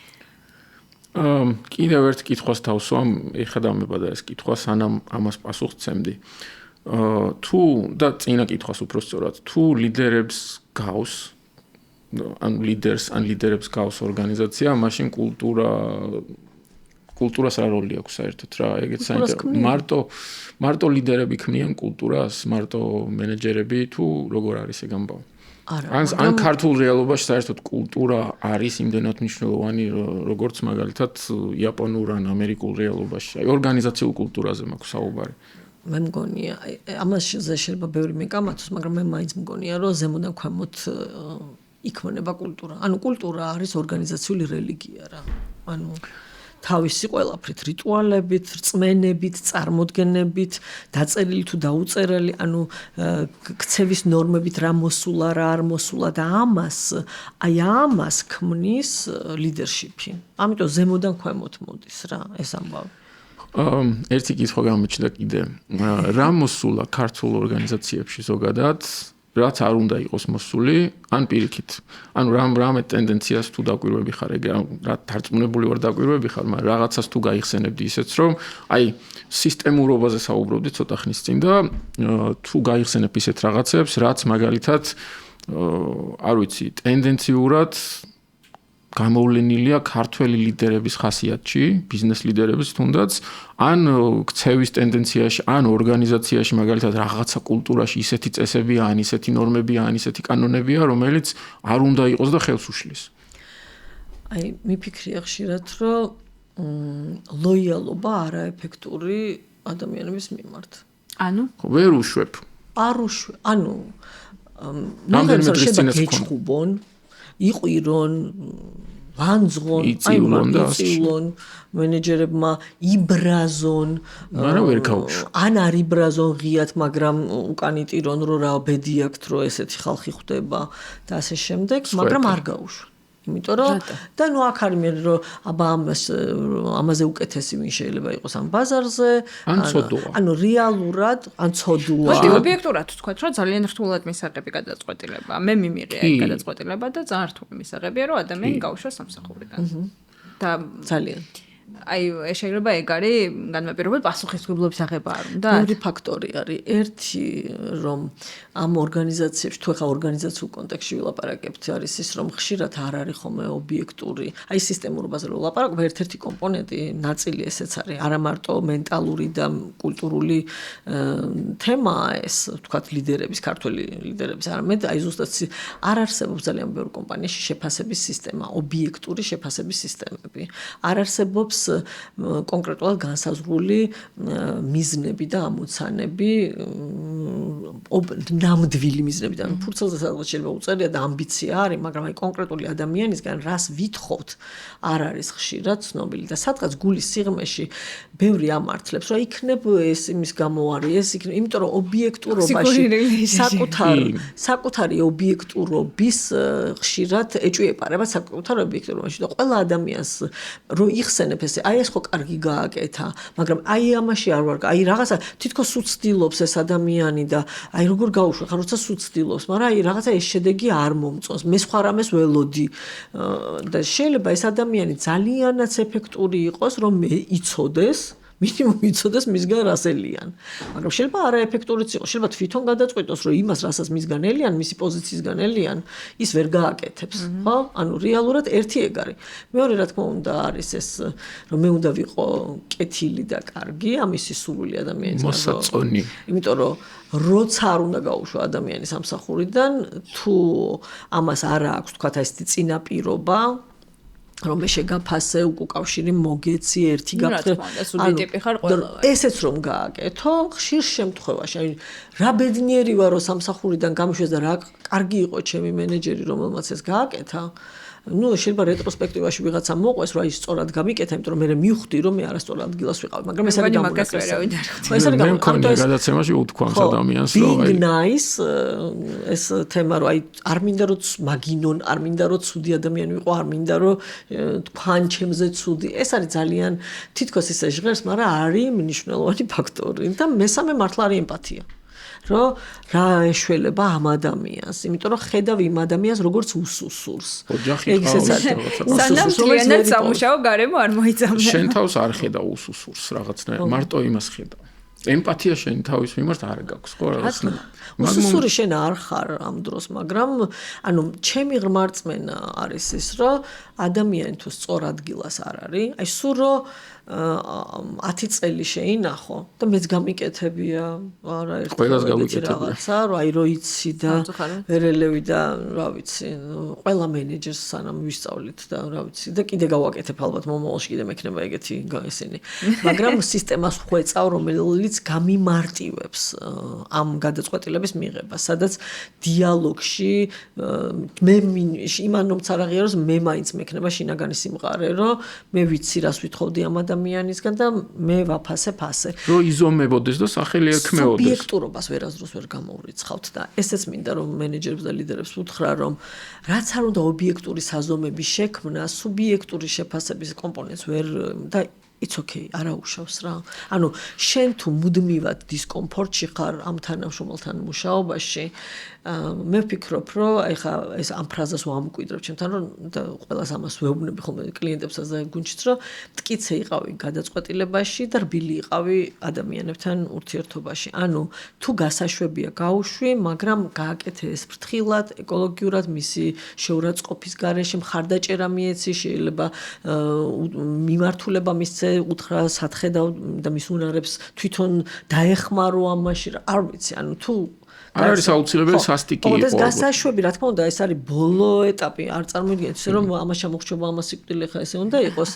S2: კიდევ ერთ კითხვას თავსვამ, ეხლა დამებადა ეს კითხვა, სანამ ამას პასუხს ვცემდი. თუ და წინა კითხვას უფრო სწორად, თუ ლიდერებს გავს, ან ლიდერებს გავს ორგანიზაცია, მაშინ კულტურას რა როლი აქვს საერთოდ რა, ეგეც საინტერესო. მარტო ლიდერები ქმნიან კულტურას, მარტო მენეჯერები თუ როგორ არის ეგ ამბავი? ან ქართულ რეალობაში საერთოდ კულტურა არის იმდენად მნიშვნელოვანი, როგორც მაგალითად იაპონურ ან ამერიკულ რეალობაში. აი ორგანიზაციულ კულტურაზე მაქვს საუბარი.
S3: მე მგონია, ამაზე შეიძლება ბევრი მეკამათოს, მაგრამ მე მაინც მგონია, რომ ზემოდან ქვემოთ იქმნება კულტურა. ანუ კულტურა არის ორგანიზაციული რელიგია რა. ანუ თავისი ყველაფრით, რიტუალებით, რწმენებით, წარმოდგენებით, დაწერილი თუ დაუწერელი, ანუ ქცევის ნორმებით რა მოსულა, რა არ მოსულა და ამას ქმნის ლიდერშიპი. ამიტომ ზემოდან ქვემოთ მოდის რა, ეს ამბავი.
S2: ერთი კითხვა გამოჩნდა კიდე. რა მოსულა ქართულ ორგანიზაციებში ზოგადად, რაც არ უნდა იყოს მოსული, ან პირიქით. ანუ რამე ტენდენციას თუ დაკვირვები ხარ, ეგ რა დარწმუნებული ვარ დაკვირვები ხარ, მაგრამ რაღაცას თუ გაიხსენებდი ისეც, რომ აი სისტემურობაზე საუბრობდი ცოტა ხნის წინ და თუ გაიხსენებ ისეთ რაღაცებს, რაც მაგალითად არ ვიცი, ტენდენციურად გამოვლენილია ქართველი ლიდერების ხასიათში, ბიზნეს ლიდერების თუნდაც, ან ქცევის ტენდენციაში, ან ორგანიზაციაში მაგალითად რაღაცა კულტურაში ისეთი წესებია, ან ისეთი ნორმებია, ან ისეთი კანონებია, რომელიც არ უნდა იყოს და ხელს უშლის.
S3: აი, მიფიქრია ხშირად, რომ ლოიალობა არაეფექტური ადამიანების მიმართ.
S1: ანუ
S2: ვერ უშვებ.
S3: არ უშვებ. ანუ ნამდვილად შეიძლება გეჩხუბონ, იყვირონ, ვანძღონ, იცილონ, მენეჯერებმა იბრაზონ, ან არ იბრაზონ ღიად, მაგრამ უკან იტირონ, რომ რა ბედი აქვთ, რომ ესეთი ხალხი ხვდება და ასე შემდეგ, მაგრამ არ გაუშვ. იმიტომ რომ და ნუ აქ არის მე რომ აბა ამაზე უკეთესი ვინ შეიძლება იყოს ამ ბაზარზე, ანუ რეალურად, ან ცოდუა.
S1: მოდი ობიექტურად თქვათ, რომ ძალიან რთულად მისაღები გადაწყვეტილება. მე მიმიღე ეგ გადაწყვეტილება და ძალიან რთული მისაღებია, რომ ადამიანი გაუშვა სამსახურიდან. და
S3: ძალიან
S1: აი შეიძლება ეგ არის განმაპირობებელ პასუხისმგებლობის აღება არ უნდა?
S3: ორი ფაქტორი არის. ერთი რომ ამ ორგანიზაციებში თუ ხა ორგანიზაციულ კონტექსტში ვილაპარაკებთ, არის ის რომ ხშირად არ არის ხოლმე ობიექტური, აი სისტემურობაზე რომ ვილაპარაკობ, ერთ-ერთი კომპონენტი, ნაწილი ესეც არის, არა მარტო მენტალური და კულტურული თემაა ეს, თქვათ ლიდერების, ქართველი ლიდერების, არამედ აი ზუსტად არ არსებობს ძალიან ბევრ კომპანიაში შეფასების სისტემა, ობიექტური შეფასების სისტემები. არ არსებობს კონკრეტულად განსაზღვრული მიზნები და ამოცანები, ნამდვილი მიზნები და ფურცელზე სადღაც შეიძლება უწერია და ამბიცია არის, მაგრამ აი კონკრეტული ადამიანისგან რას ვითხოვთ არ არის ხშირად ცნობილი და სადღაც გულის სიღრმეში ბევრი ამართლებს, რომ იქნებ ეს იმის გამო არის, ეს იქნებ, იმიტომ რომ ობიექტურობაში საკუთარი ობიექტურობის ხშირად ეჭვიეპარება საკუთარ ობიექტურობაში და ყველა ადამიანს რო იხსენებ ესე, აი ეს ხო კარგი გააკეთა, მაგრამ აი ამაში არ ვარ, აი რაღაცა თითქოს უცდილობს ეს ადამიანი და აი როგორ გაუშვა ხარ, როცა უცდილობს, მაგრამ აი რაღაცა ეს შედეგი არ მომწონს, მე სხვა რამეს ველოდი და შეიძლება ეს ადამიანი ძალიანაც ეფექტური იყოს, რომ მე იცოდეს მინიმუმ იცოდეს მისგან რას ელიან. მაგრამ შეიძლება არაეფექტურიც იყოს, შეიძლება თვითონ გადაწყვიტოს, რომ იმას, რასაც მისგან ელიან, მისი პოზიციისგან ელიან, ის ვერ გააკეთებს, ხო? ანუ რეალურად ერთი ეგ არის. მეორე რა თქმა უნდა არის ეს, რომ მე უნდა ვიყო კეთილი და კარგი, ამისი სურვილი ადამიანის
S2: მოსაწონი.
S3: იმიტომ რომ როცა არ უნდა გაუშვა ადამიანის სამსახურიდან, თუ ამას არ აქვს, თქვათ ესეთი წინაპირობა, რომ შეგაფასე უკავშირი მოგეცი ერთი გაფრთხილ ესეც რომ გააკეთო ხშირ შემთხვევაში აი რა ბედნიერი ვარო სამსახურიდან გამიშვეს და რა კარგი იყო ჩემი მენეჯერი რომელმაც ეს გააკეთა ну შეიძლება რეტროსპექტივაში ვიღაცა მოყვეს რა ის სწორად გამიკეთა იმიტომ რომ მე მივხვდი რომ მე არასწორ ადგილას ვიყავ მაგრამ ეს არის
S1: ეს
S2: არის გადაცემაში უთქვამს ადამიანს
S3: რომ აი nice ეს თემა რომ აი არ მინდა რომ მაგინონ არ მინდა რომ ცუდი ადამიანი ვიყო არ მინდა რომ თქვან ჩემზე ცუდი ეს არის ძალიან თითქოს ისე ჟღერს მაგრამ არის მნიშვნელოვანი ფაქტორი და მესამე მართლა არის ემპათია რომ რა ეშველება ამ ადამიანს, იმიტომ რომ ხედავ იმ ადამიანს როგორც უსუსურს.
S2: ეგეც არის.
S1: სანამ კლიენტს სამუშაო გარემო არ მოიწამე.
S2: შენ თავს არ ხედავ უსუსურს რაღაცნაირად, მარტო იმას ხედავ. ემპათია შენ თავის მიმართ არ გაქვს, ხო რაღაცნაირად.
S3: უსუსური შენ არ ხარ ამ დროს, მაგრამ ანუ ჩემი ღრმა რწმენა არის ის, რომ ადამიანი თუ სწორ ადგილას არ არის, აი სულ რომ 10 წელი შეინახო და მეც გამიკეთებია არა ერთი რაღაცა რომ აი რო იცი და ვერელევი და რა ვიცი ყველა მენეჯერს სანამ ვისწავლით და რა ვიცი და კიდე გავაკეთებ ალბათ მომავალში კიდე მექნება ეგეთი ესენი მაგრამ სისტემას ხვეწავ რომელიც გამიმარტივებს ამ გადაწყვეტილების მიღებას სადაც დიალოგში მე იმანომც არ აღიაროს მე მაინც მექნება შინაგანი სიმყარე რომ მე ვიცი რას ვითხოვდი ამ ადამიანისგან და მე ვაფასებ ასე.
S2: რომ იზომებოდეს და სახელი ერქმეოდეს.
S3: სუბიექტურობას ვერასდროს ვერ გამოურიცხავთ და ესეც მინდა რომ მენეჯერებს და ლიდერებს უთხრა რომ რაც არ უნდა ობიექტური საზომების შექმნა, სუბიექტური შეფასების კომპონენტს ვერ და it's okay, არა უშავს რა. ანუ შენ თუ მუდმივად დისკომფორტში ხარ ამ თანამშრომელთან მუშაობაში, მე ვფიქრობ, რომ აი ხა ეს ამ ფრაზას ვამკვიდრებ ჩემთან, რომ და ყველას ამას ვეუბნები ხოლმე კლიენტებსაც და გუნჩიც, რომ მტკიცე იყავი გადაწყვეტილებაში და რბილი იყავი ადამიანებთან ურთიერთობაში. ანუ თუ გასაშვებია გაუშვი, მაგრამ გააკეთე ეს ფრთხილად, ეკოლოგიურად, მისი შეურაცხყოფის გარეშე მხარდაჭერა მიეცი, შეიძლება მიმართულება მისცე უთხრა სათხედავ და მის უნარებს თვითონ დაეხმარო ამაში არ ვიცი ანუ თუ
S2: არ არის აუცილებელი სასტიკი იყო.
S3: ეს გასაშვები რა თქმა უნდა ეს არის ბოლო ეტაპი არ წარმოიდგენთ ისე რომ ამას შემოხჩება ამას სიკვდილი ხა ესე უნდა იყოს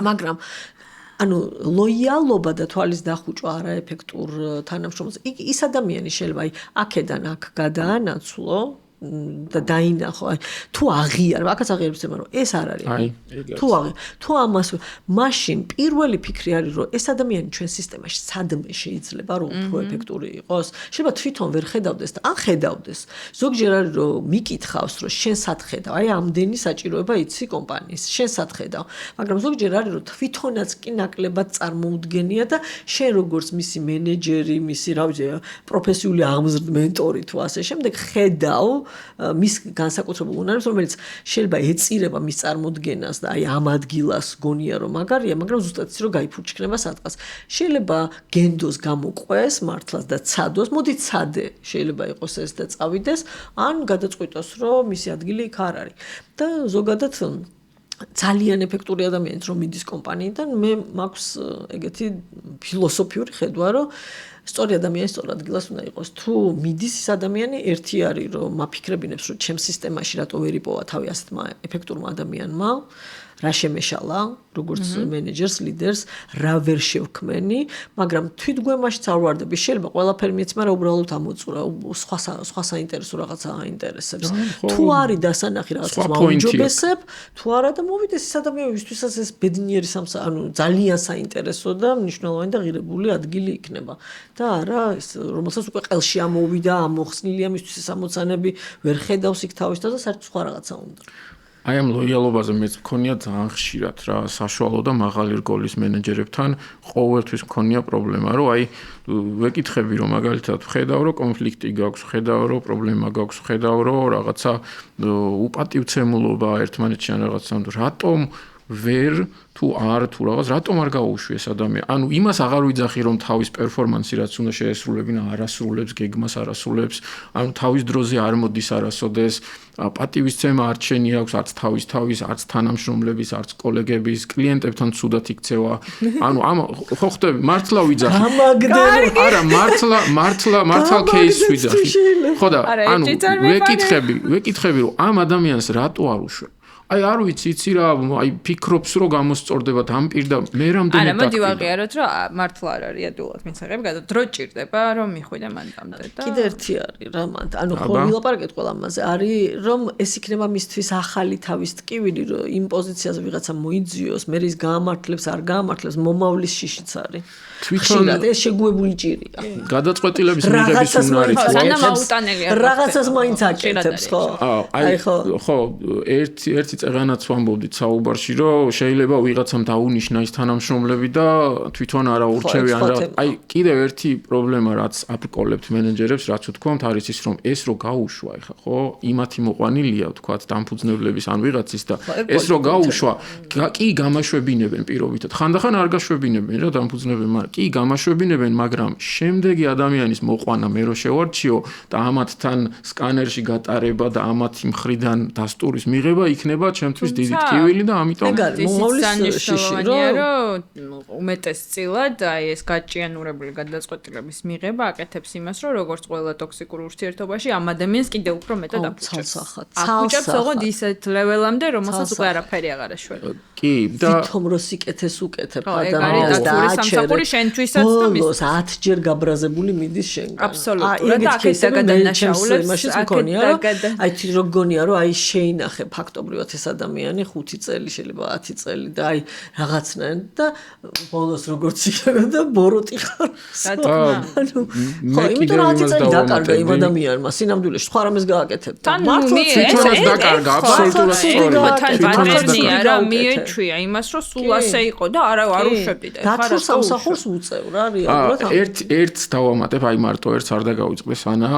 S3: მაგრამ ანუ ლოიალობა და თვალის დახუჭვა არაეფექტურ თანამშრომელს ის ადამიანი შეიძლება აი აქედან აქ გადაანაცვლო და დაინახო აი თუ აღიარ აქაც აღიარებს თემა რომ ეს არ არის თუ ამას მაშინ პირველი ფიქრი არის რომ ეს ადამიანი ჩვენ სისტემაში სადმე შეიძლება რომ უფრო ეფექტური იყოს შეიძლება თვითონ ვერ ხედავდეს და ან ხედავდეს ზოგჯერ არის რომ მიკითხავს რომ შენ სად ხედავ აი ამდენი საჭიროება იცი კომპანიის შენ სად ხედავ მაგრამ ზოგჯერ არის რომ თვითონაც კი ნაკლებად წარმოუდგენია და შენ როგორც მისი მენეჯერი მისი რა ვიცი პროფესიული აღმზრდ მენტორი თუ ასე შემდეგ ხედავ მის განსაკუთრებულ უნარებს, რომელიც შეიძლება ეწირება მის წარმოდგენას და აი ამ ადგილას გონია რომ მაგარია, მაგრამ ზუსტად ის რომ გაიფურჩქნება სადღაც. შეიძლება გენდოს გამოყვეს მართლაც და ცადოს, მოდი ცადე, შეიძლება იყოს ეს და წავიდეს, ან გადაწყვიტოს რომ მისი ადგილი იქ არ არის. და ზოგადად ძალიან ეფექტური ადამიანიც რომ მიდის კომპანიიდან, მე მაქვს ეგეთი ფილოსოფიური ხედვა, რომ სწორი ადამიანი სწორ ადგილას უნდა იყოს. თუ მიდის ის ადამიანი, ერთი არის რომ მაფიქრებინებს რომ ჩემ სისტემაში რატო ვერ იპოვა თავი ასეთმა ეფექტურმა ადამიანმა, რა შემეშალა როგორც მენეჯერს, ლიდერს, რა ვერ შევქმენი, მაგრამ თვითგვემაშიც არ ვარდები. შეიძლება ყველაფერი მეც, მაგრამ უბრალოდ ამოწურა, სხვა საინტერესო რაღაცა აინტერესებს. თუ არის დასანახი რაღაცა მაუმჯობესებ, თუ არა და მოვიდეს ეს ადამიანი, ვისთვისაც ეს ბედნიერი ძალიან საინტერესო და მნიშვნელოვანი და ღირებული ადგილი იქნება. და არა, ეს რომელსაც უკვე ყელში ამოვიდა, ამოხსნილია მისთვის ეს ამოცანები, ვერ ხედავს იქ თავის და საერთოდ სხვა რაღაცა უნდა.
S2: აი ამ ლოიალობაზე მეც მქონია ძალიან ხშირად რა საშუალო და მაღალი რგოლის მენეჯერებთან ყოველთვის მქონია პრობლემა რომ აი ვეკითხები რომ მაგალითად ხედავ რომ კონფლიქტი გაქვს ხედავ რომ პრობლემა გაქვს ხედავ რომ რაღაცა უპატივცემულობა ერთმანეთში ან რაღაცა რატომ ვერ თუ არ თუ რაღაც რატომ არ გაუშვი ეს ადამიანი ანუ იმას აღარ ვიძახი რომ თავის პერფორმანსი რაც უნდა შეესრულებინა არასრულებს გეგმას არასრულებს ანუ თავის დროზე არ მოდის არასოდეს პატივისცემა არ ჩენი აქვს არც თავის არც თანამშრომლების არც კოლეგების კლიენტებთან ცუდად იქცევა ანუ ამ ხო ხდები მართლა ვიძახი არა მართლა кейს ვიძახი ხო და ანუ ვეკითხები რომ ამ ადამიანს რატო არ უშვებ აი არ ვიცი იცი რა აი ფიქრობს რომ გამოსწორდება და ამ პირდა მე რამდენი
S1: არა მოდი ვაღიაროთ რომ მართლა არ არის ადულად მისაღები გადო დრო ჭირდება რომ მიხვიდე მანდამდე და
S3: კიდე ერთი არის რა მანდ ანუ ხო ვილაპარაკეთ ყველა ამაზე არის რომ ეს იქნება მისთვის ახალი თავის ტკივილი რომ იმ პოზიციაზე ვიღაცა მოიძიოს მე ის გაამართლებს არ გაამართლებს მომავლის შიშიც არის თვითონ ეს შეგუებული ჭირია
S2: გადაწყვეტილების მიღების უნარი
S3: რაღაცას მაინც აკეთებს ხო
S2: აი ხო ერთი წეღანაც ვამბობდით საუბარში რომ შეიძლება ვიღაცამ დაუნიშნა ის თანამშრომლები და თვითონ არა ურჩევიან რა აი კიდევ ერთი პრობლემა რაც აპრკოლებთ მენეჯერებს რაც ვთქვამთ არის ის რომ ეს რო გაუშვა ეხა ხო იმათი მოყვანილია ვთქვათ დამფუძნებლების ან ვიღაცის და ეს რო გაუშვა კი გამაშვებინებენ პირობითად ხანდახან არ გაშვებინებენ რა დამფუძნებლები მაგრამ კი გამაშვებინებენ მაგრამ შემდეგი ადამიანის მოყვანა მე რო შევარჩიო და ამათთან სკანერში გატარება და ამათი მხრიდან დასტურის მიღება იქნება ჩემთვის დიდი ტკივილი და ამიტომ
S3: მომავლის შიში
S1: რომ უმეტესწილად აი ეს გაჭიანურებული გადაწყვეტილების მიღება აკეთებს იმას რომ როგორც ყველა ტოქსიკურ ურთიერთობაში ამ ადამიანს კიდევ უფრო მეტად აფუჭებს აფუჭებს ოღონდ ისეთ ლეველამდე რომელსაც უკვე არაფერი აღარ აშვება
S2: კი და
S3: თვითონ რო სიკეთეს უკეთებ ადამიანს და
S1: სამსახური შენთვისაც და
S3: მის 10 ჯერ გაბრაზებული მიდის შენგან
S1: აბსოლუტურად და აქეთ დაგადანაშაულებს
S3: აი თი რო გონია რომ აი შეინახე ფაქტობრივად ეს ადამიანი 5 წელი შეიძლება 10 წელი და აი რაღაცნაირად და ბოლოს როგორც იქნება და ბოროტი ხარ ანუ ხო იმიტომ რომ 10 წელი დაკარგა იმ ადამიანმა სინამდვილეში სხვა რამეს გააკეთებდა
S1: მართლა
S2: თვითონაც დაკარგა აბსოლუტურად სწორია
S1: თან ბანენია რა მიეჩვია იმას რომ სულ ასე იყო და არა არ უშვებდი და
S3: ხარ და სამსახურს უწევ რა რეალურად
S2: ერთს დავამატებ აი მარტო ერთს არ დაგავიწყდეს ანა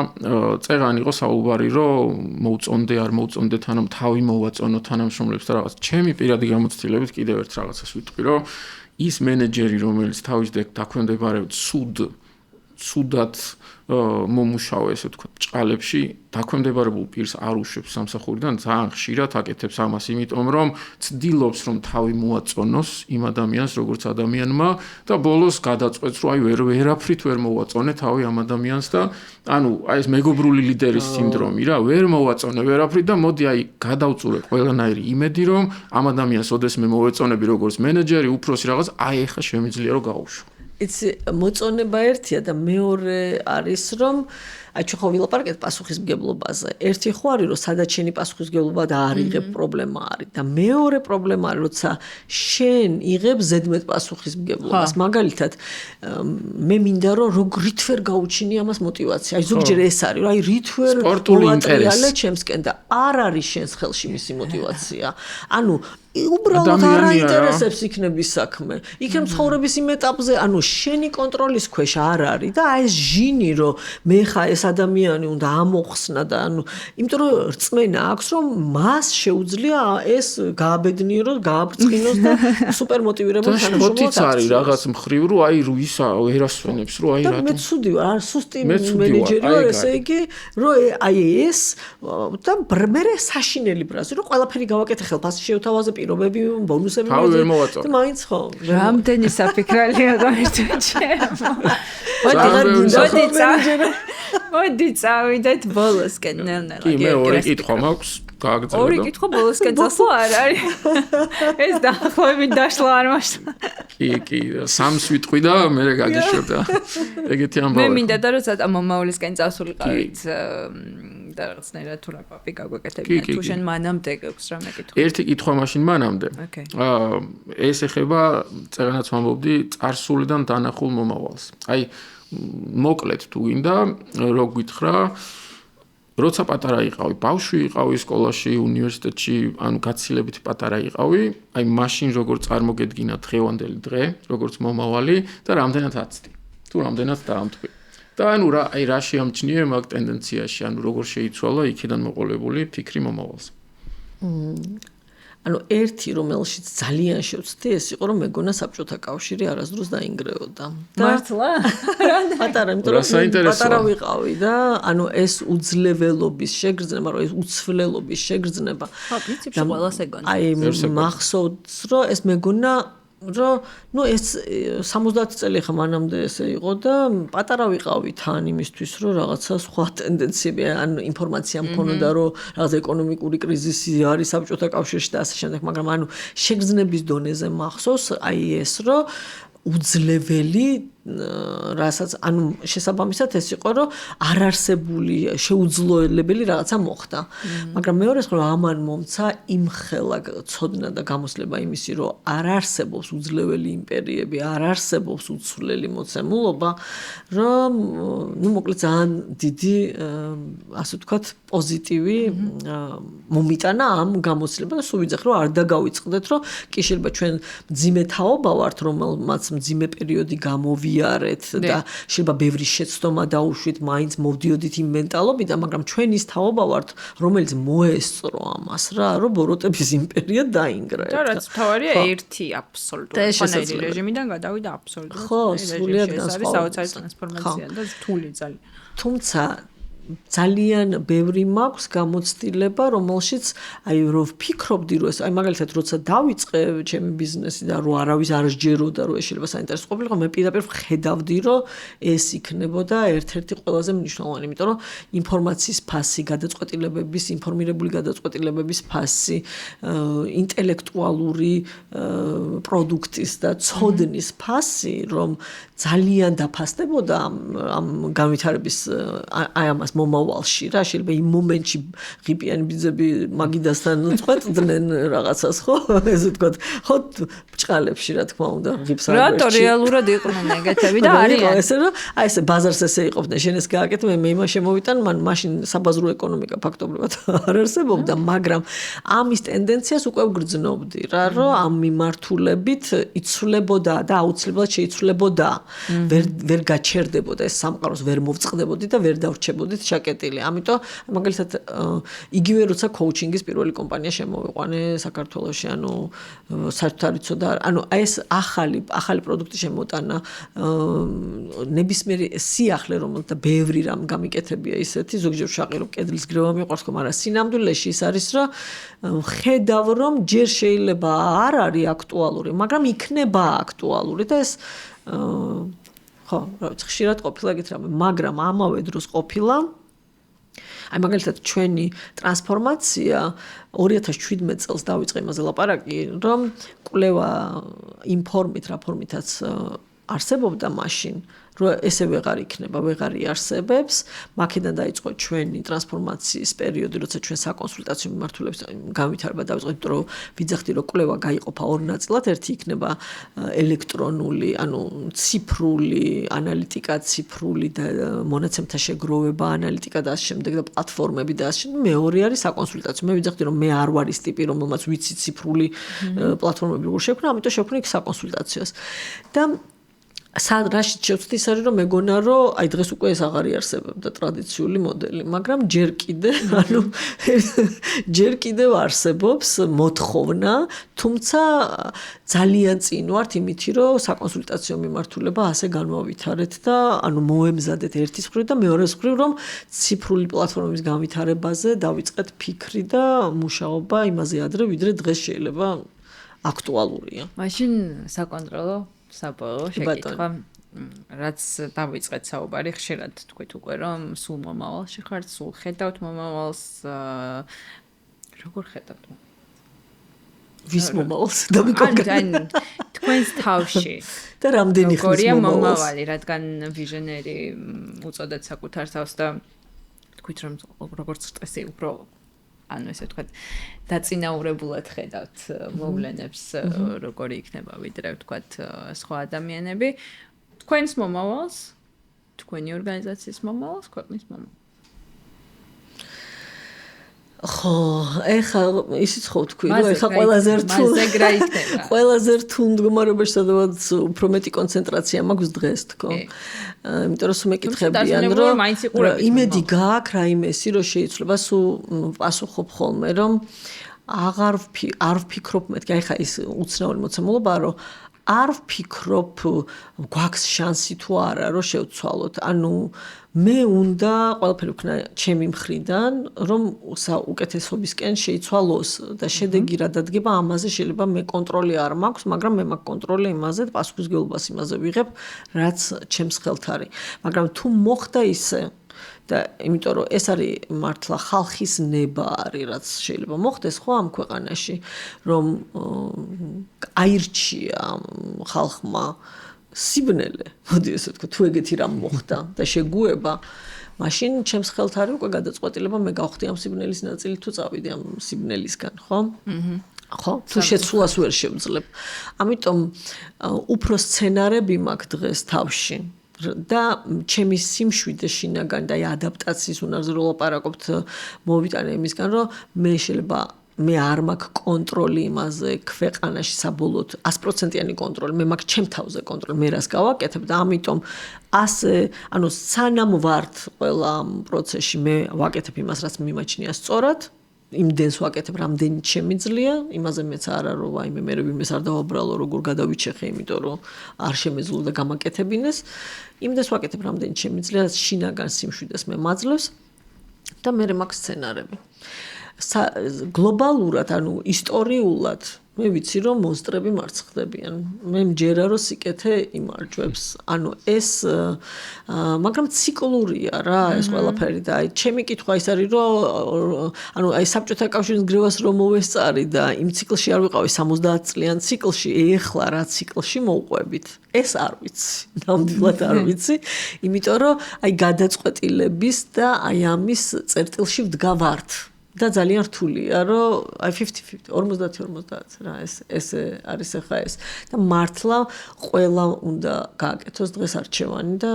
S2: წეღან იყო საუბარი რომ მოუწონდე არ მოუწონდე თანამ თავი მოვაწონო თანამშრომლებს და რაღაც ჩემი პირადი გამოცდილებით კიდევ ერთ რაღაცას ვიტყვი რომ ის მენეჯერი რომელიც თავის დაქვემდებარებთ ცუდად მომუშავე ესე ვთქვათ ჭყალებში დაქვემდებარებულ პირს არ უშვებს სამსახურიდან ძალიან ხშირად აკეთებს ამას იმიტომ რომ ცდილობს რომ თავი მოაწონოს იმ ადამიანს როგორც ადამიანმა და ბოლოს გადაწყვეტს რომ აი ვერაფრით ვერ მოვაწონე თავი ამ ადამიანს და ანუ აი ეს მეგობრული ლიდერის სინდრომი რა ვერ მოვაწონე ვერაფრით და მოდი აი გადავწურე ყველანაირი იმედი რომ ამ ადამიანს ოდესმე მოვეწონები როგორც მენეჯერი უფროსი რაღაც აი ეხა შემიძლია რომ გაუშვო
S3: იცი მოწონება ერთია და მეორე არის რომ აი ჩვენ ხო ვილაპარაკეთ პასუხისმგებლობაზე. ერთი ხო არის რომ სადაც შენი პასუხისმგებლობა და არ იღებ პრობლემა არის და მეორე პრობლემა არის როცა შენ იღებ ზედმეტ პასუხისმგებლობას. მაგალითად მე მინდა რომ რით ვერ გაუჩინი ამას мотиваცია. აი ზოგჯერ ეს არის რომ აი რით ვერ მოატრიალე ჩემსკენ და არ არის შენს ხელში მისი мотиваცია. ანუ უბრალოდ არ აინტერესებს იქნების საქმე. იქნებ ცხოვრების იმ ეტაპზე, ანუ შენი კონტროლის ქვეშ არ არის და აი ეს ჟინი რომ მე ხა ეს ადამიანი უნდა ამოხსნა და ანუ იმიტომ რომ რწმენა აქვს რომ მას შეუძლია ეს გააბედნიეროს, გააბრწყინოს და სუპერ მოტივირებულ თანამშრომლად
S2: არის რაღაც მხრივ რომ აი ისა ვერასვენებს რომ აი რატომ
S3: მე ცუდი ვარ, სუსტი მენეჯერი ვარ, ესე იგი რომ აი ეს და მე საშინელი ბრაზი რომ ყველაფერი გავაკეთე ხელფასი შევთავაზე პირობები, ბონუსები და მაინც ხო.
S1: რამდენი საფიქრალია გამირჩევა. მოდი წავიდეთ ბოლოსკენ ნელ-ნელა.
S2: კი, მე ორი კითხვა მაქვს. გააგრძელა.
S1: ორი კითხვა ბოლოსკენ წასვლა არ არის. ეს დაახლოებით დაშლა არ მასშტაბ.
S2: კი, სამს ვიტყვი და მე გაგიშვებდა. ეგეთი ამბავი.
S1: მე მინდა და რომ ცოტა მომავლისკენ წასულიყავით და რაღაცნაირად თუ რა პაპი გაგვეკეთებინა თუ შენ მანამდე გაქვს რამე კითხვა.
S2: ერთი კითხვა მაშინ მანამდე.
S1: ოკეი.
S2: ეს ეხება წერანაც ვამბობდი წარსულიდან დანახულ მომავალს. აი მოკლედ თუ გინდა რო გითხრა როცა პატარა იყავი, ბავშვი იყავი სკოლაში, უნივერსიტეტში, ანუ გაცილებით პატარა იყავი, აი მაშინ როგორ წარმოგედგინა დღევანდელი დღე, როგორც მომავალი და რამდენად აცდი. თუ რამდენად დაამტყვი. და ანუ რა შეამჩნიე მაგ ტენდენციაში, ანუ როგორ შეიცვალა იქიდან მოყოლებული ფიქრი მომავალს.
S3: ანუ ერთი რომელშიც ძალიან შევცდი ეს იყო რომ მეგონა საბჭოთა კავშირი არასდროს დაინგრეოდა.
S1: მართლა?
S3: პატარა, იმიტომ რომ პატარა ვიყავი და ანუ ეს უძლეველობის შეგრძნება, რომ ეს უცვლელობის შეგრძნება.
S1: ხო, პრინციპში ყველას ეგონა.
S3: აი მახსოვს რომ ეს მეგონა რომ ეს 70 წელი ხა მანამდე ესე იყო და პატარა ვიყავი თან იმისთვის რომ რაღაცა სხვა ტენდენციები ან ინფორმაცია მქონოდა რომ რაღაც ეკონომიკური კრიზისი არის საბჭოთა კავშირში და ასე შემდეგ, მაგრამ ანუ შეგრძნების დონეზე მახსოვს აი ეს რომ უძლეველი რასაც ანუ შესაბამისად ეს იყო რომ არარსებული შეუძლებელი რაღაცა მოხდა. მაგრამ მეორეს რომ ამან მომცა იმხელა ცოდნა და გამოსლება იმისი რომ არ არსებობს უძლეველი იმპერიები, არ არსებობს უცვლელი მოცემულობა, რომ ნუ მოკლედ ძალიან დიდი ასე ვთქვათ პოზიტივი მომიტანა ამ გამოსლება და სულ ვიძახ რომ არ დაგავიწყდეთ რომ კი შეიძლება ჩვენ მძიმე თაობა ვართ რომელმაც მძიმე პერიოდი გამოვიარეთ და შეიძლება ბევრი შეცდომა დაუშვით, მაინც მოვდიოდით იმ მენტალობიდან, მაგრამ ჩვენ ის თაობა ვართ, რომელიც მოესწრო ამას რა, რომ ბოროტების იმპერია დაინგრა.
S1: და რაც თავარია ერთი აბსოლუტური ფანაირი რეჟიმიდან გადავიდა აბსოლუტურად.
S3: ხო, სრულიად
S1: განსხვავებული. ეს არის საოცარი ტრანსფორმაცია და რთული ძალიან.
S3: თუმცა ძალიან ბევრი მაქვს გამოცდილება, რომელშიც აი რომ ვფიქრობდი რომ ეს აი მაგალითად როცა დავიწყე ჩემი ბიზნესი და რომ არავის არ სჯეროდა რომ ეს შეიძლება საინტერესო ყოფილიყო, მე პირდაპირ ხედავდი რომ ეს იქნებოდა ერთ-ერთი ყველაზე მნიშვნელოვანი, იმიტომ რომ ინფორმაციის ფასი, გადაწყვეტილებების, ინფორმირებული გადაწყვეტილებების ფასი, ინტელექტუალური პროდუქტის და ცოდნის ფასი, რომ ძალიან დაფასდებოდა ამ განვითარების აი ამას მომავალში რა შეიძლება იმ მომენტში ღიპიანი ბიძები მაგიდასთან წყვეტდნენ რაღაცას ხო ესე ვთქვათ ხო ბჭყალებში რა თქმა უნდა ღიფს არ
S1: რატო რეალურად იყვნენ ეგეთები და არიან
S3: ესე რომ აი ესე ბაზარს ესე იყოფდნენ შენ ეს გააკეთე მე იმას შემოვიტან მაშინ საბაზრო ეკონომიკა ფაქტობრივად არ არსებობდა მაგრამ ამის ტენდენციას უკვე ვგრძნობდი რა რომ ამ მიმართულებით იცვლებოდა და აუცილებლად შეიცვლებოდა ვერ გაჩერდებოდა ეს სამყაროს ვერ მოვწყდებოდი და ვერ დავრჩებოდით შაკეტილი. ამიტომ მაგალითად იგივე როცა კოუჩინგის პირველი კომპანია შემოვიყვანე საქართველოში, ანუ საერთოდ არ იცოდა, ანუ ეს ახალი პროდუქტი შემოტანა ნებისმიერი სიახლე რომელთა ბევრი რამ გამიკეთებია ისეთი, ზოგჯერ შაყირო კედლის გრევა მიყვარს, მაგრამ სინამდვილეში ის არის, რომ ხედავ რომ ჯერ შეიძლება არ არის აქტუალური, მაგრამ იქნება აქტუალური და ეს ხო, ხშირად ყოფილა ეგეთ რამე, მაგრამ ამავე დროს ყოფილა აი მაგალითად ჩვენი ტრანსფორმაცია 2017 წელს დავიწყე იმაზე ლაპარაკი, რომ კვლევა იმ ფორმით, რა ფორმითაც არსებობდა მაშინ, რომ ესე ვეღარ იქნება, ვეღარ იარსებებს, მაქედან დაიწყო ჩვენი ტრანსფორმაციის პერიოდი, როცა ჩვენ საკონსულტაციო მიმართულების განვითარება დავიწყეთ, რომ ვიძახდი, რომ კვლევა გაიყოფა ორ ნაწილად, ერთი იქნება ელექტრონული, ანუ ციფრული ანალიტიკა, ციფრული და მონაცემთა შეგროვება, ანალიტიკა და ამ შემდეგ და პლატფორმები და ამ მეორე არის საკონსულტაციო. მე ვიძახდი, რომ მე არ ვარ ის ტიპი, რომელმაც ვიცი ციფრული პლატფორმები როგორ შექმნა, ამიტომ შევქმნი საკონსულტაციოს. და რაშიც შევცდი ის არის რომ მეგონა რომ აი დღეს უკვე ეს აღარ იარსებებდა ტრადიციული მოდელი, მაგრამ ჯერ კიდევ არსებობს მოთხოვნა, თუმცა ძალიან წინ ვართ იმითი რომ საკონსულტაციო მიმართულება ასე განვავითარეთ და ანუ მოემზადეთ ერთის მხრივ და მეორეს მხრივ რომ ციფრული პლატფორმების განვითარებაზე დავიწყეთ ფიქრი და მუშაობა იმაზე ადრე ვიდრე დღეს შეიძლება აქტუალურია.
S1: მაშინ საკონტროლო საბოლოო შეკითხვა რაც დავიწყეთ საუბარი ხშირად თქვით უკვე რომ სულ მომავალში ხართ, სულ ხედავთ მომავალს როგორ ხედავთ?
S3: ვის მომავალს და
S1: ან თქვენს თავში
S3: და რამდენი ხნის
S1: როგორია
S3: მომავალს?
S1: მომავალი, რადგან ვიჟენერი უწოდეთ საკუთარ თავს და თქვით რომ როგორც წესი უფრო ანუ ესე ვთქვათ დაწინაურებულად ხედავთ მოვლენებს როგორი იქნება ვიდრე ვთქვათ სხვა ადამიანები თქვენს მომავალს თქვენი ორგანიზაციის მომავალს ქვეყნის მომავალს
S3: ხო, ეხლა ისიც ხო თქვი, რომ ეხლა ყველაზე რთულ მდგომარეობაში სადაც უფრო მეტი კონცენტრაცია მაქვს დღეს თქო. იმიტომ რომ მეკითხებიან რომ იმედი გაქვს რაიმესი რომ შეიძლება სულ პასუხობ ხოლმე რომ არ ვფიქრობ მეთქი ეხლა ის უცნაური მოცემულობაა რომ არ ვფიქრობ გვაქვს შანსი თუ არა რომ შევცვალოთ. ანუ მე უნდა ყველაფერი ვქნა ჩემი მხრიდან რომ უკეთესობისკენ შეიცვალოს და შედეგი რა დადგება ამაზე შეიძლება მე კონტროლი არ მაქვს მაგრამ მე მაქვს კონტროლი იმაზე და პასუხისმგებლობას იმაზე ვიღებ რაც ჩემს ხელთ არის. მაგრამ თუ მოხდა ისე და იმიტომ რომ ეს არის მართლა ხალხის ნება არის რაც შეიძლება მოხდეს ხო ამ ქვეყანაში რომ აირჩია ხალხმა სიბნელე მოდი ესე ვთქვა თუ ეგეთი რამ მოხდა და შეგუება მაშინ ჩემს ხელთ არის უკვე გადაწყვეტილება მე გავხდი ამ სიბნელის ნაწილი თუ წავიდი ამ სიბნელისგან ხო ხო თუ შეცვლას ვერ შევძლებ ამიტომ უფრო სცენარები მაქვს დღეს თავში და ჩემი სიმშვიდე შინაგანი და ადაპტაციის უნარზე რო ლაპარაკობთ მოვიტანე იმისგან რომ მე შეიძლება მე არ მაქვს კონტროლი იმაზე ქვეყანაში საბოლოოდ 100%-იანი კონტროლი მე მაქვს ჩემ თავზე კონტროლი მე რას გავაკეთებ და ამიტომ ასე ანუ სანამ ვართ ყველა ამ პროცესში მე ვაკეთებ იმას რაც მიმაჩნია სწორად იმდენს ვაკეთებ რამდენი შემიძლია იმაზე მეც არა რომ ვაიმე მე ვინმეს არ დავაბრალო როგორ გადავიჩეხე იმიტომ რომ არ შემეძლო და გამაკეთებინეს იმდენს ვაკეთებ რამდენი შემიძლია შინაგან სიმშვიდეს მე მაძლევს და მე მაქვს სცენარები გლობალურად ანუ ისტორიულად მე ვიცი რომ მონსტრები მარცხდებიან მე მჯერა რომ სიკეთე იმარჯვებს ანუ ეს მაგრამ ციკლურია რა ეს ყველაფერი და აი ჩემი კითხვა ის არის რომ ანუ აი საბჭოთა კავშირის გრევას რომ მოვესწარი და იმ ციკლში არ ვიყავი 70 წლიან ციკლში ეხლა რა ციკლში მოვყვებით ეს არ ვიცი ნამდვილად არ ვიცი იმიტომ რომ აი გადაწყვეტილების და აი ამის წერტილში ვდგავართ და ძალიან რთულია რომ აი 50-50 50-50 რა ეს არის ახლა ეს და მართლა ყველა უნდა გააკეთოს დღეს არჩევანი და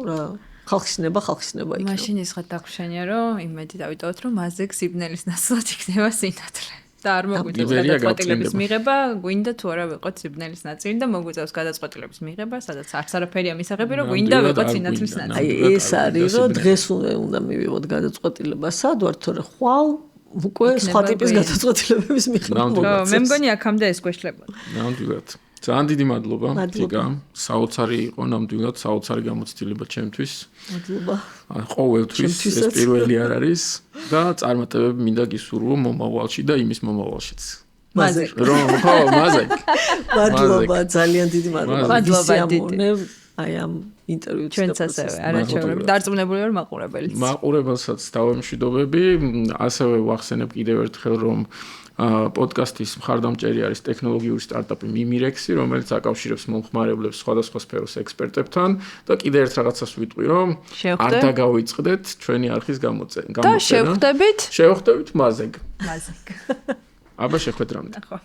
S3: რა ხალხისნება იქნება
S1: მაშინ ის ხა დაგვრჩენია რომ იმედი დავიტოვოთ რომ მასზე სიბნელის ნაცვლად იქნება სინათლე და არ მოგვიწევს გადაწყვეტილების მიღება გვინდა თუ არა ვიყოთ სიბნელის ნაწილი და მოგვიწევს გადაწყვეტილების მიღება სადაც არც არაფერია მისაღები რომ გვინდა ვიყოთ სინათლის ნაწილი
S3: აი ეს არის რომ დღეს უნდა მივიღოთ გადაწყვეტილება სად ვარ თორე ხვალ უკვე სხვა ტიპის გადაწყვეტილებების მიღება
S1: მე მგონი აქამდე ეს გვეშლებოდა
S2: ნამდვილად ძალიან დიდი მადლობა თიკა საოცარი იყო ნამდვილად საოცარი გამოცდილება ჩემთვის
S3: მადლობა
S2: ყოველთვის ეს პირველი არ არის და წარმატებები მინდა გისურვო მომავალში და იმის მომავალშიც
S1: მაზე
S2: რომ ხო მაზე
S3: მადლობა ძალიან დიდი
S1: მადლობა
S3: აი ამ ინტერვიუს
S1: ჩვენც ასევე არაჩვეულებრივ დარწმუნებული ვარ მაყურებელიც
S2: მაყურებელსაც დავამშვიდობები ასევე ვახსენებ კიდევ ერთხელ რომ პოდკასტის მხარდამჭერი არის ტექნოლოგიური სტარტაპი Mimirex-ი, რომელიც აკავშირებს მომხმარებლებს სხვადასხვა სფეროს ექსპერტებთან და კიდევ ერთ რაღაცას ვიტყვი, რომ არ დაგავიწყდეთ ჩვენი არხის გამოწერა.
S1: და შევხვდებით
S2: მაზეგ. აბა შეხვდეთ რამდენ.
S1: ხო.